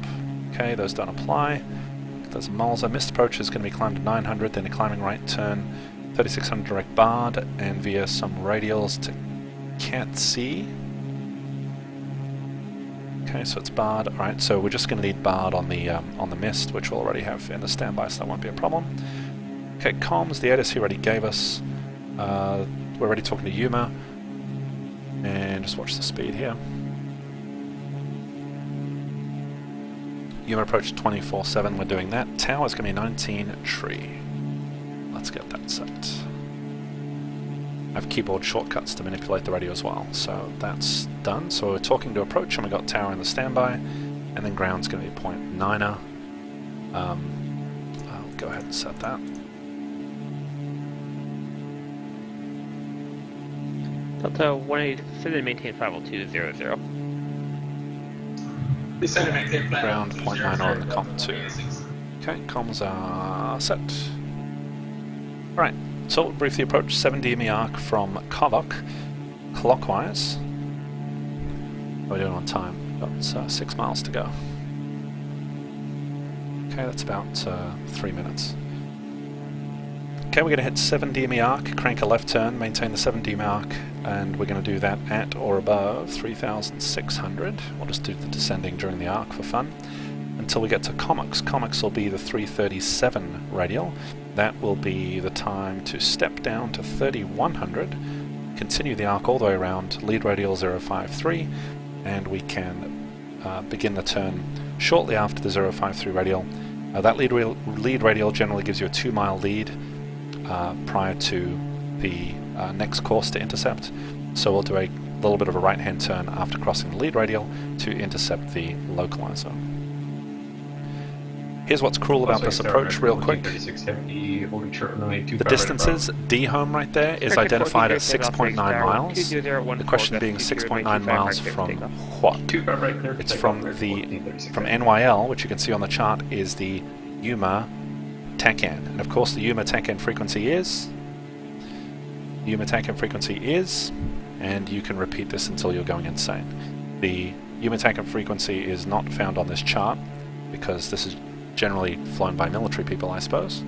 okay, those don't apply. There's a Mulza. Missed approach is going to be climbed to 900, then a climbing right turn, 3600 direct BARD, and via some radials to Cat C. Okay, so it's BARD. Alright, so we're just going to need BARD on the mist, which we'll already have in the standby, so that won't be a problem. Okay, comms, the ATIS he already gave us. We're already talking to Yuma. And just watch the speed here. Yuma approach 24/7, we're doing that. Tower is going to be 19 tree. Let's get that set. I have keyboard shortcuts to manipulate the radio as well, so that's done. So we're talking to approach, and we got tower in the standby, and then ground's going to be 0.9er. I'll go ahead and set that. Delta 187 and maintain 50200. Descend and maintain plan. Ground 0.9 on the comm 2. Okay, comms are set. Alright, so we'll briefly approach 7 DME arc from Kavok, clockwise. How are we doing on time? Got 6 miles to go. Okay, that's about 3 minutes. Okay, we're going to hit 7 DME arc, crank a left turn, maintain the 7 DME arc, and we're going to do that at or above 3,600. We'll just do the descending during the arc for fun. Until we get to Comics. Comics will be the 337 radial. That will be the time to step down to 3,100, continue the arc all the way around, lead radial 053, and we can begin the turn shortly after the 053 radial. That lead radial generally gives you a 2-mile lead prior to the next course to intercept, so we'll do a little bit of a right-hand turn after crossing the lead radial to intercept the localizer. Here's what's cool about this approach real quick. The distances, D home right there is identified at 6.9 miles. The question being 6.9 miles from what? It's from NYL, which you can see on the chart is the Yuma TACAN. And of course the Yuma TACAN frequency is, and you can repeat this until you're going insane. The Yuma TACAN frequency is not found on this chart because this is generally flown by military people, I suppose,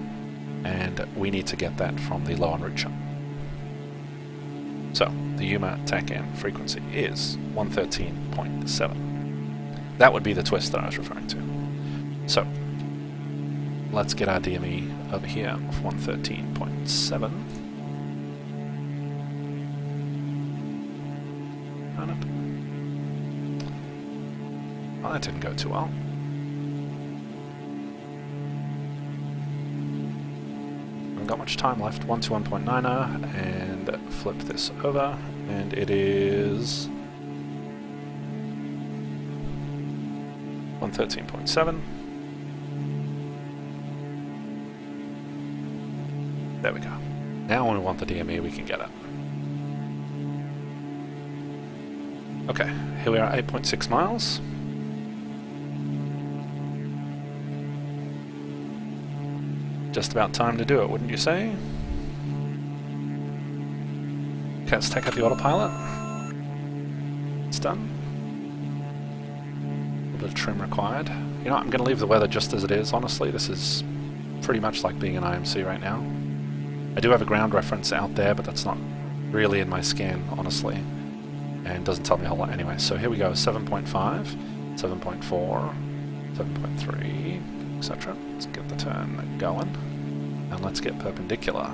and we need to get that from the low en route chart. So the Yuma TACAN frequency is 113.7. That would be the twist that I was referring to. So let's get our DME over here of 113.7. Well, that didn't go too well. Haven't got much time left. 121.9er, and flip this over, and it is 113.7. There we go. Now when we want the DME, we can get it. Okay, here we are at 8.6 miles. Just about time to do it, wouldn't you say? Okay, let's take out the autopilot. It's done. A little bit of trim required. You know, I'm going to leave the weather just as it is, honestly. This is pretty much like being an IMC right now. I do have a ground reference out there, but that's not really in my scan, honestly, and doesn't tell me a whole lot anyway. So here we go, 7.5, 7.4, 7.3, etc. Let's get the turn going, and let's get perpendicular.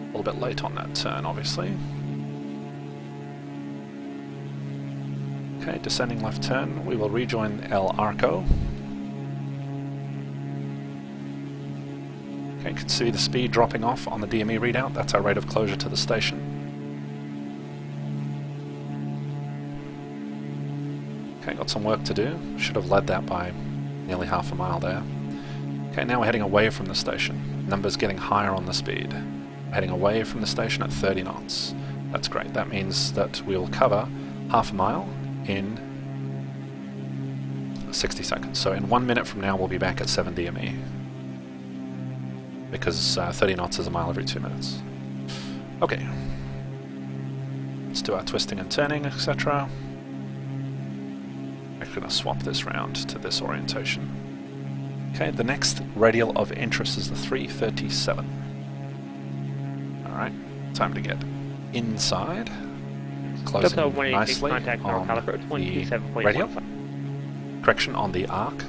A little bit late on that turn, obviously. Okay, descending left turn, we will rejoin El Arco. Okay, you can see the speed dropping off on the DME readout. That's our rate of closure to the station. Okay, got some work to do. Should have led that by nearly half a mile there. Okay, now we're heading away from the station. Numbers getting higher on the speed. We're heading away from the station at 30 knots. That's great. That means that we'll cover half a mile in 60 seconds. So in 1 minute from now, we'll be back at 7 DME. Because 30 knots is a mile every 2 minutes. Okay. Let's do our twisting and turning, etc. I'm going to swap this round to this orientation. Okay, the next radial of interest is the 337. Alright, time to get inside. Closing Delta 186 nicely contact on north approach the radial. 127.15. Correction on the arc.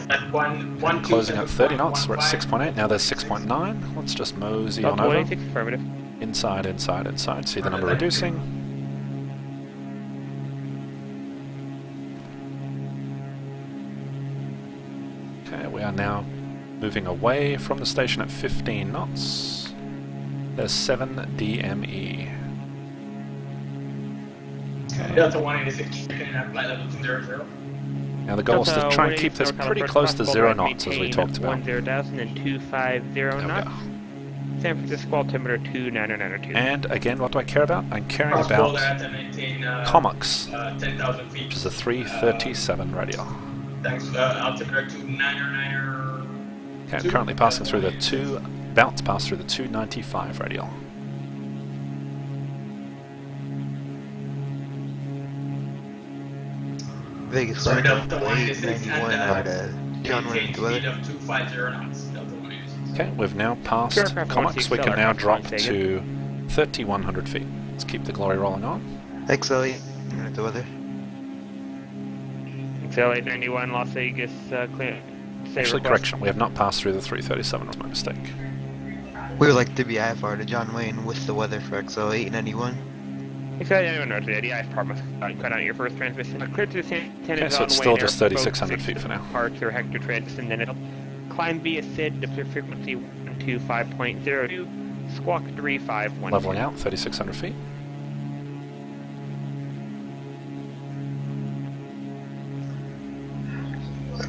At one Closing at 30 knots, we're at 6.8, now there's 6.9. Let's just mosey on Delta over. 186 affirmative. Inside, inside, inside. See the number reducing. Okay, we are now moving away from the station at 15 knots. There's 7 DME. Okay. Delta 186 checking in at flight level 200. Now the goal is to try and keep this pretty close to 0 knots, as we talked about. 10,000 and 250 knots. San Francisco altimeter 2992. And again, what do I care about? I'm caring about Comox, 10,000 feet. which is a 337 radial. Thanks, altimeter 2999. Okay, I'm currently passing through the about to pass through the 295 radial. Vegas Sorry, Line Delta 186 891 and John Wayne maintain to weather. speed of 250 knots. Delta 186. Okay, we've now passed Aircraft Comox. We can 160 now drop aircraft to 3,100 feet. Let's keep the glory rolling on. XL8 to weather. XL 891 Las Vegas clear. Actually, correction, we have not passed through the 337, was my mistake. We would like to be IFR to John Wayne with the weather for XL891. XL 891 North, the IF promise. Cut out your first transmission. Clear to the San Okay, so it's still just 3,600 feet for now. Park or Hector transition, then it'll climb via SID to frequency 125.02, squawk 3512. Leveling out, 3,600 feet.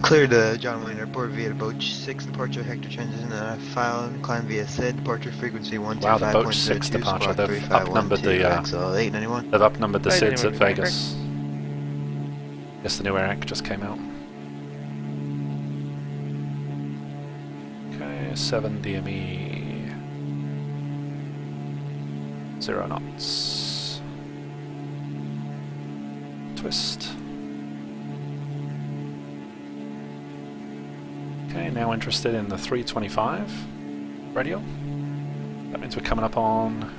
Clear to John Wayne Airport via Boat 6 departure, Hector transition, file and climb via SID, departure frequency 125.02, Wow, the Boat 6 departure, squawk they've upnumbered the, XL891. They've upnumbered the Right, SIDS at anyone Vegas. Guess the new AIRAC just came out. Okay, 7 DME. 0 knots. Twist. Okay, now interested in the 325 radial. That means we're coming up on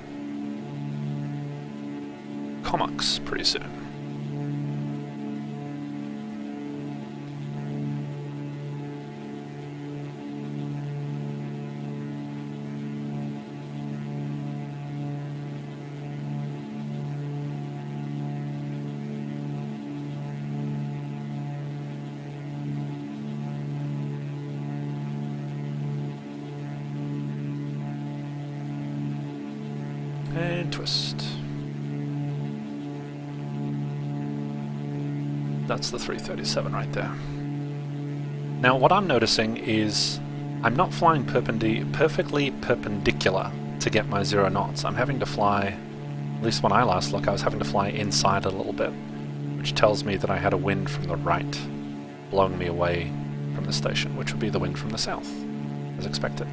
Comox pretty soon. And twist. That's the 337 right there. Now what I'm noticing is I'm not flying perfectly perpendicular to get my 0 knots. I'm having to fly, at least when I last looked, I was having to fly inside a little bit, which tells me that I had a wind from the right blowing me away from the station, which would be the wind from the south, as expected.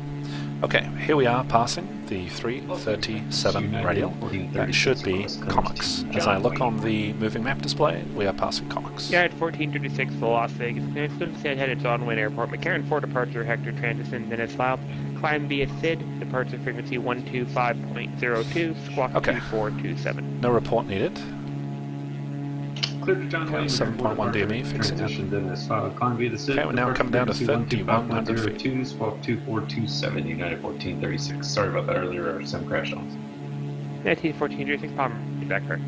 Okay, here we are passing the 337 radial. That should be Comics. As I look on the moving map display, we are passing Comics. Yeah, at 1436 for Las Vegas. Next to the headed to John Wayne Airport. McCarran 4 departure, Hector transition, then it's filed. Climb via SID, departure frequency 125.02, squawk 2427. No report needed. Clear to John Wayne. 7.1 DME, fixing it. Transition then is filed. Climb via the SID. Okay, we're now coming down to 3,100 feet. 125.02, squawk 2427, United 1436. Sorry about that earlier, our sim crashed on us. 1914 palm back there.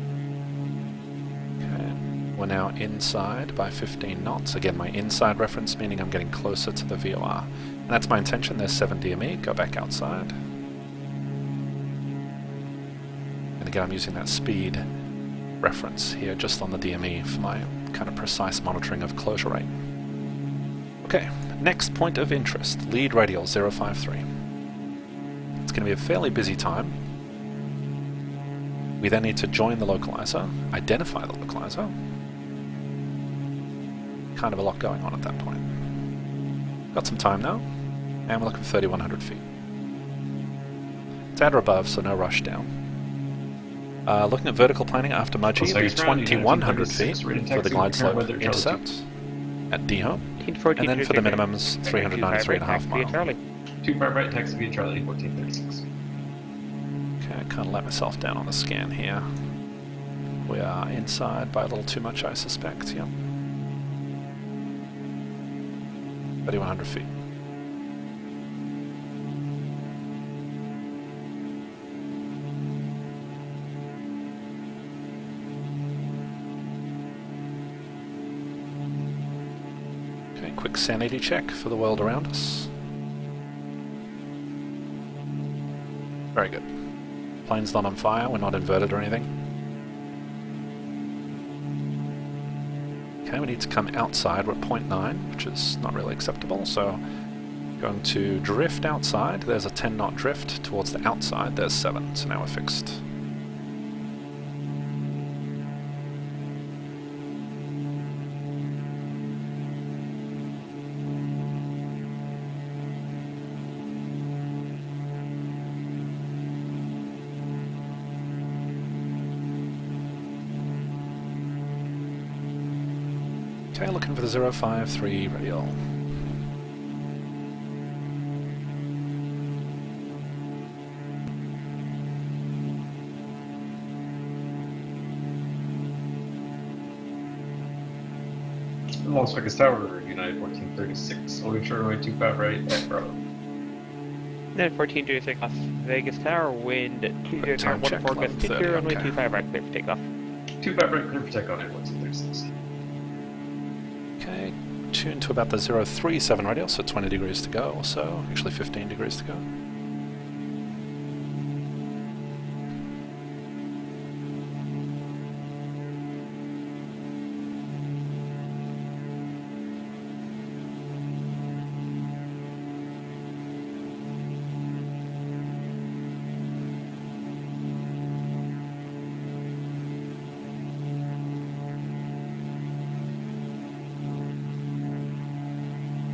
Okay, we're now inside by 15 knots. Again, my inside reference meaning I'm getting closer to the VOR. And that's my intention. There's 7 DME. Go back outside. And again, I'm using that speed reference here just on the DME for my kind of precise monitoring of closure rate. Okay, next point of interest, lead radial 053. It's going to be a fairly busy time. We then need to join the localizer, identify the localizer. Kind of a lot going on at that point. Got some time now, and we're looking for 3,100 feet. It's at or above, so no rush down. Looking at vertical planning after Mudgee, it'll be 2,100 feet for the glide slope intercept at D-home, and then for the minimums, 393.5 miles. 25 right, taxi via Charlie, 1436. Okay, I kind of let myself down on the scan here. We are inside by a little too much, I suspect, yep. 3,100 feet. Okay, quick sanity check for the world around us. Very good. Plane's not on fire, we're not inverted or anything. Okay, we need to come outside, we're at 0.9, which is not really acceptable, so going to drift outside. There's a 10 knot drift towards the outside, there's 7, so now we're fixed. Okay, looking for the 053 radial. Las Vegas Tower, United 1436. Only short runway 25 right at Bravo. Then 1436 Las Vegas Tower, wind 20 Time check, 14 gust 11:30, runway okay. 25 right, clear for takeoff. 25 right, clear for takeoff at 1436. Okay, tune to about the 037 radial, so 20 degrees to go or so, actually 15 degrees to go.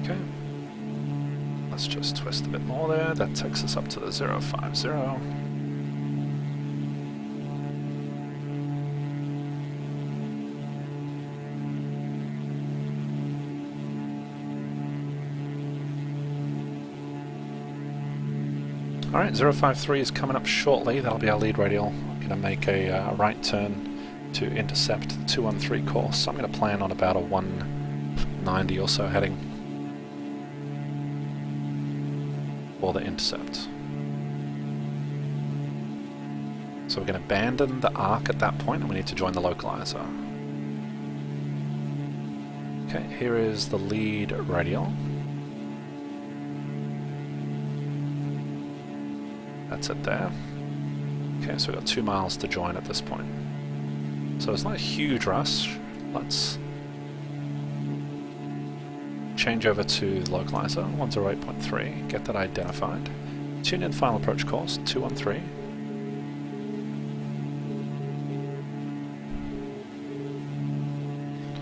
Okay, let's just twist a bit more there. That takes us up to the 050. Alright, 053 is coming up shortly. That'll be our lead radial. I'm going to make a right turn to intercept the 213 course. So I'm going to plan on about a 190 or so heading for the intercept. So we're going to abandon the arc at that point and we need to join the localizer. Okay, here is the lead radial. That's it there. Okay, so we've got 2 miles to join at this point. So it's not a huge rush. Let's change over to the localizer, 108.3, get that identified. Tune in final approach course, 213.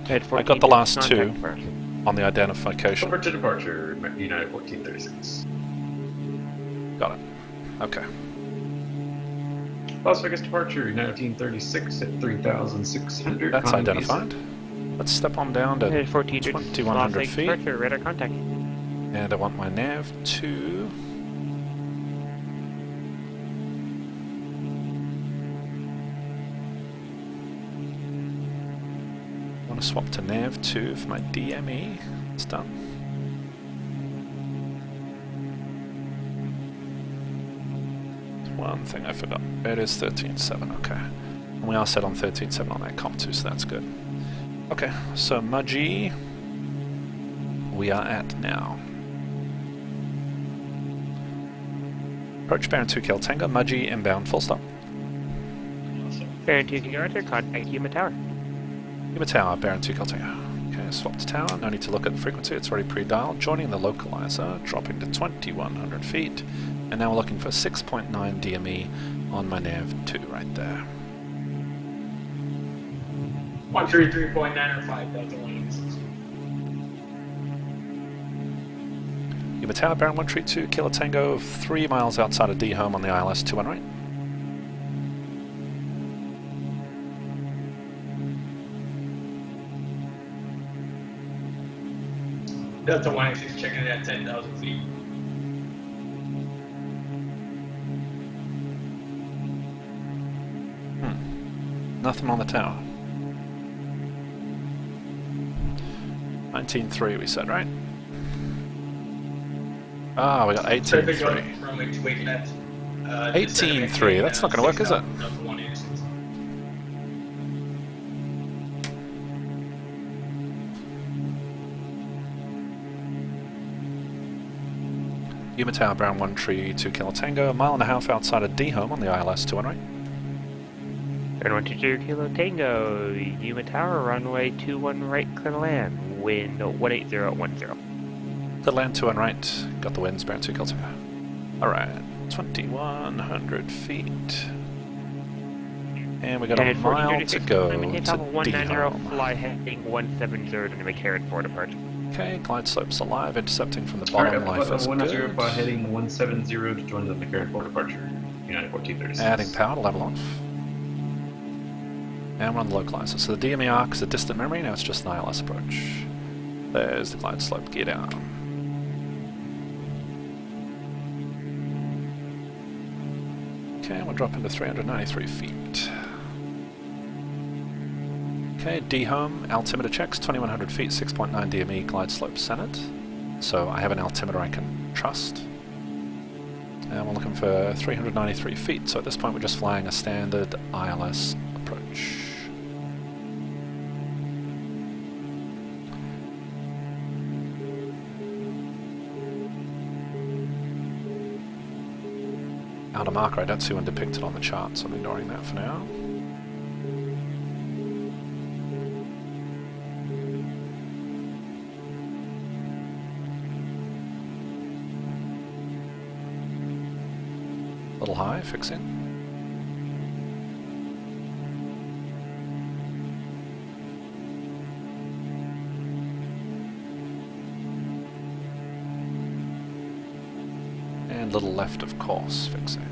I got the last 2 on the identification. Over to departure, United 1436. Got it. Okay. Las Vegas departure 1936 at 3,600. That's Convy identified. Let's step on down to Headed 1400 Las 2100 Vegas feet. departure, radar contact. And I want my nav to... I want to swap to nav 2 for my DME. It's done. There's one thing I forgot. It is 13.7, okay. And we are set on 13.7 on that comp too, so that's good. Okay, so Mudgee, we are at now. Approach Baron 2 Kill Tango, Mudgee inbound, full stop. Baron 2 King Arthur, contact Yuma Tower. Yuma Tower, Baron 2 Kill Tango. Okay, swap to tower, no need to look at the frequency, it's already pre-dialed. Joining the localizer, dropping to 2100 feet. And now we're looking for 6.9 DME on my nav 2 right there. 133.905, Delta 186. Yuma Tower, Baron 132 Kilo Tango, 3 miles outside of D home on the ILS 2 right. Delta 186 checking it at 10,000 feet. Nothing on the tower. 19.3 we said, right? Ah, we got 18.3. Runway 28 left. 18.3, that's not going to work, is it? Delta 186. Yuma Tower, Brown 132 Kilo Tango, a mile and a half outside of D home on the ILS 2 right. Baron 122 Kilo Tango, Yuma Tower, runway 21 right, clear to land. Wind 18010. The land 2 right, got the winds, Baron 2 Kilo Tango. Alright, 2100 feet. And we got a mile to go to D home. Fly heading 170 to McCarran for departure. Okay, glide slopes alive, intercepting from the Alright, bottom, life is 10 good. by heading 170 to join the McCarran for departure. United 1436. Adding power to level off. And we're on the localizer. So the DME arc is a distant memory, now it's just an ILS approach. There's the glide slope, gear down. Okay, we'll drop into 393 feet. Okay, D home, altimeter checks, 2100 feet, 6.9 DME, glide slope centered. So I have an altimeter I can trust. And we're looking for 393 feet, so at this point we're just flying a standard ILS approach. Outer marker, I don't see one depicted on the chart, so I'm ignoring that for now. Little high, fixing. And little left of course, fixing.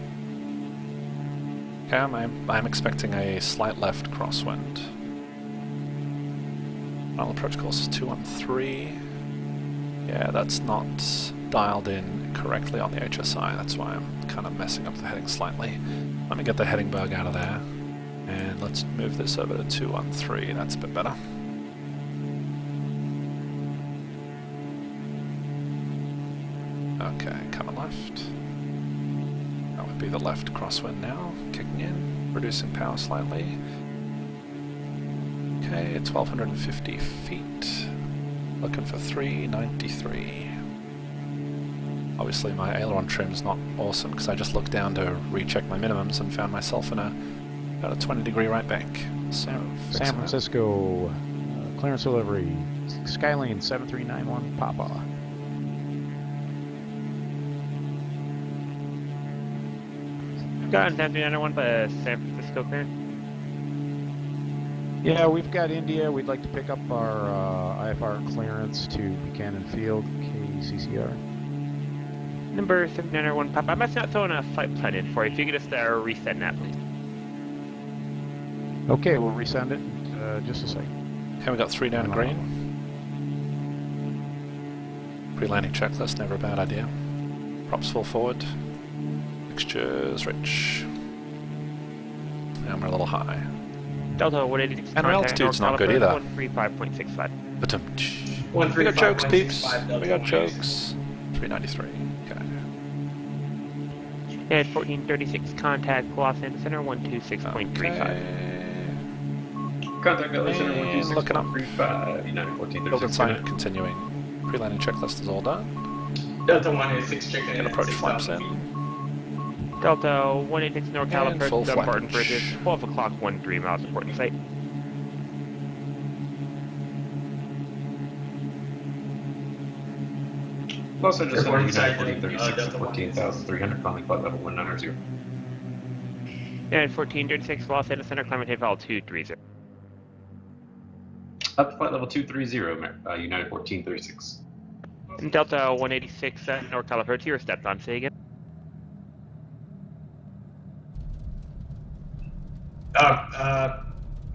Okay, I'm expecting a slight left crosswind. Final approach course is 213. Yeah, that's not dialed in correctly on the HSI, that's why I'm kind of messing up the heading slightly. Let me get the heading bug out of there, and let's move this over to 213, that's a bit better. Okay, coming left. That would be the left crosswind now, kicking in, reducing power slightly. Okay, 1250 feet, looking for 393. Obviously my aileron trim's not awesome because I just looked down to recheck my minimums and found myself in about a 20-degree right bank. So San Francisco, clearance delivery, Skylane 7391 Papa. Got 7391 by San Francisco clearance. Yeah, we've got India. We'd like to pick up our IFR clearance to Buchanan Field, KCCR. Number 791 Papa. I must not throw in a flight plan in for you. If you could just resend that, please. Okay, we'll resend it. Just a second. Okay, we got 3 down in green. Pre-landing checklist, never a bad idea. Props full forward. Mixtures rich. And we're a little high. Delta 186. And our altitude's not good either. 135.65. But we got jokes, peeps. We got jokes. 393. Okay. At 1436, contact Los Angeles Center 126.35. Contact LA Center And looking up. 126.35. United 1436. Build inside, continuing. Pre-landing checklist is all done. Delta 186 checking in And at approach flaps 6,000 feet. in. Delta 186 NorCal And full approach Dumbarton flappage. Bridges, 12 o'clock, 13 miles important site. Los Angeles Center Airport United inside, 1436 Delta 14,300, calling flight level 190. And 1436, Los Angeles Center, climate tape altitude 230. Up to flight level 230, United 1436. And Delta 186 NorCal approach, your stepped on, say again.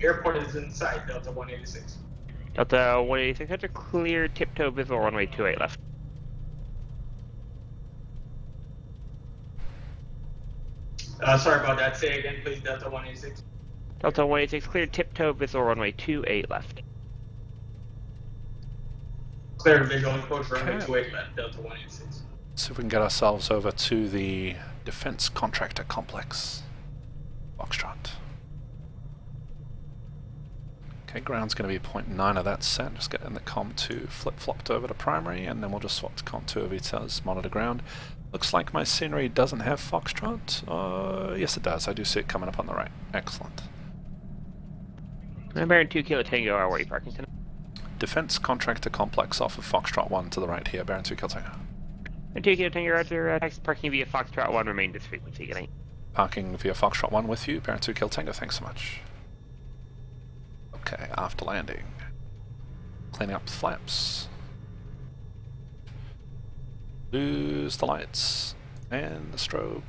Airport is inside Delta 186. Delta 186, that's a clear tiptoe visual runway 28 left. Sorry about that. Say again, please. Delta 186. Delta 186, clear tiptoe visual runway 28 left. Clear visual approach runway Okay. 28 left. Delta 186. See if we can get ourselves over to the defense contractor complex. Foxtrot. Okay, ground's going to be 0.9 of that set. Just getting the COM2 flip-flopped over to primary, and then we'll just swap to COM2 of ETA's monitor ground. Looks like my scenery doesn't have Foxtrot. Yes, it does. I do see it coming up on the right. Excellent. And Baron 2 Kilo Tango, where are you parking tonight? Defense contractor complex off of Foxtrot 1 to the right here, Baron 2 Kilo Tango. And 2 Kilo Tango, Roger, taxi parking via Foxtrot 1, remain this frequency, good night. Parking via Foxtrot 1 with you, Baron 2 Kilo Tango, thanks so much. Okay, after landing. Cleaning up the flaps. Lose the lights. And the strobe.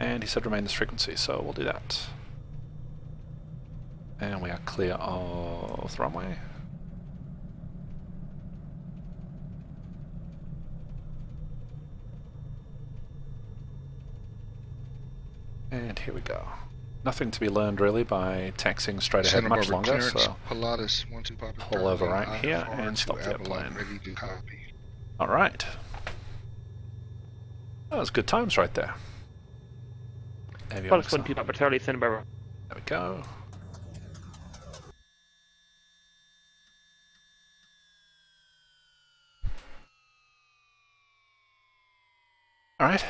And he said remain this frequency, so we'll do that. And we are clear of the runway. And here we go. Nothing to be learned really by taxiing straight ahead much longer, so Pilatus, 1 2 Papa pull over Darling, right here IFR and to stop the Avalon, airplane. ready to copy. Alright. That was good times right there. Plus Avionics 1 2 on. Papa Charlie, send over. There we go. Alright,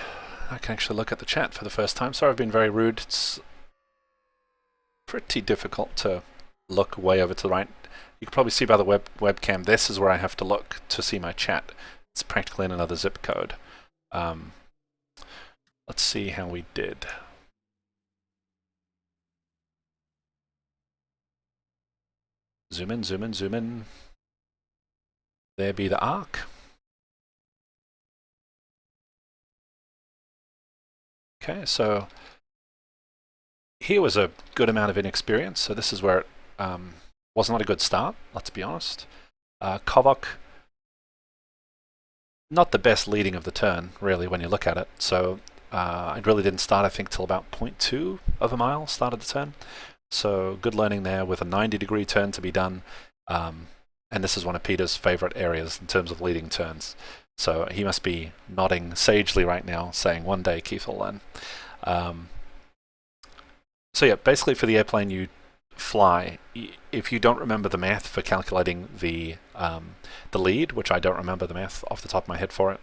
I can actually look at the chat for the first time. Sorry I've been very rude. It's pretty difficult to look way over to the right. You can probably see by the webcam, this is where I have to look to see my chat. It's practically in another zip code. Let's see how we did. Zoom in, zoom in, zoom in. There be the arc. Okay, so here was a good amount of inexperience, so this is where it was not a good start, let's be honest. Kovok, not the best leading of the turn, really, when you look at it. So I really didn't start, I think, till about 0.2 of a mile, started the turn. So good learning there with a 90-degree turn to be done. And this is one of Peter's favorite areas in terms of leading turns. So he must be nodding sagely right now, saying one day Keith will learn. So yeah, basically for the airplane you fly, if you don't remember the math for calculating the lead, which I don't remember the math off the top of my head for it,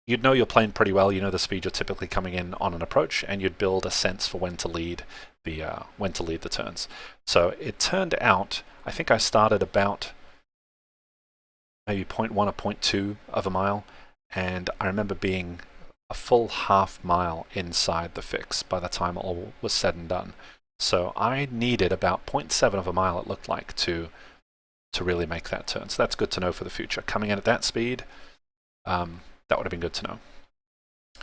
you'd know your plane pretty well. You know the speed you're typically coming in on an approach, and you'd build a sense for when to lead the turns. So it turned out, I think I started about maybe 0.1 or 0.2 of a mile, and I remember being a full half mile inside the fix by the time all was said and done. So I needed about 0.7 of a mile, it looked like, to really make that turn. So that's good to know for the future. Coming in at that speed, that would have been good to know.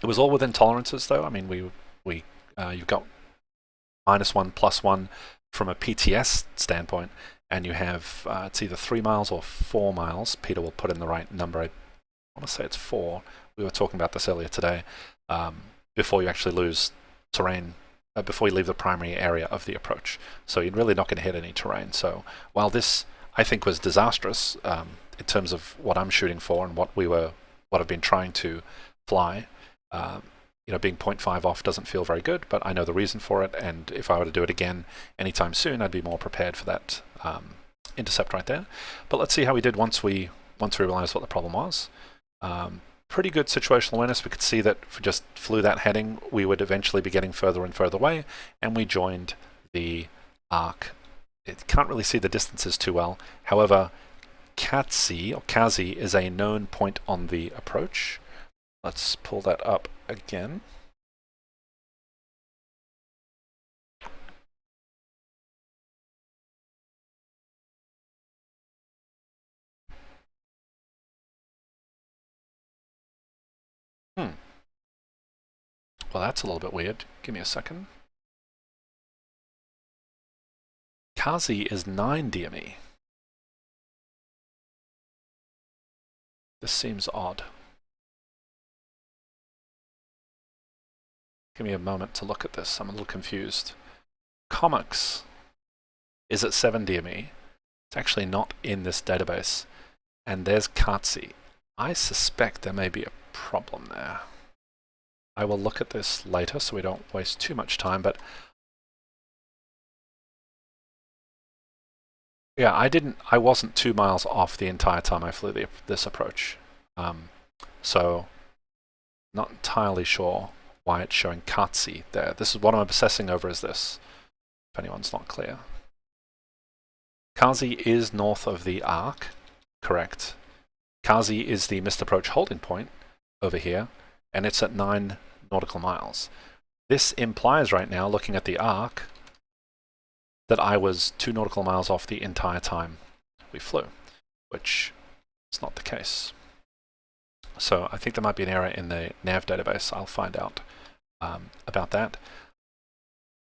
It was all within tolerances, though. I mean, you've got -1, +1 from a PTS standpoint, and you have it's either 3 miles or 4 miles. Peter will put in the right number. I want to say it's 4. We were talking about this earlier today. Before you actually lose terrain, before you leave the primary area of the approach. So you're really not going to hit any terrain. So while this, I think, was disastrous in terms of what I'm shooting for and what I've been trying to fly, being 0.5 off doesn't feel very good, but I know the reason for it, and if I were to do it again anytime soon, I'd be more prepared for that intercept right there. But let's see how we did once we realized what the problem was. Pretty good situational awareness. We could see that if we just flew that heading, we would eventually be getting further and further away, and we joined the arc. It can't really see the distances too well. However, Kazi is a known point on the approach. Let's pull that up again. Well, that's a little bit weird. Give me a second. Kazi is 9 DME. This seems odd. Give me a moment to look at this. I'm a little confused. Comics is at 7 DME. It's actually not in this database. And there's Kazi. I suspect there may be a problem there. I will look at this later so we don't waste too much time, but yeah, I wasn't 2 miles off the entire time I flew this approach. So not entirely sure why it's showing Kazi there. This is what I'm obsessing over, is this, if anyone's not clear. Kazi is north of the arc, correct. Kazi is the missed approach holding point over here, and it's at 9 nautical miles. This implies right now, looking at the arc, that I was 2 nautical miles off the entire time we flew, which is not the case. So I think there might be an error in the nav database. I'll find out about that.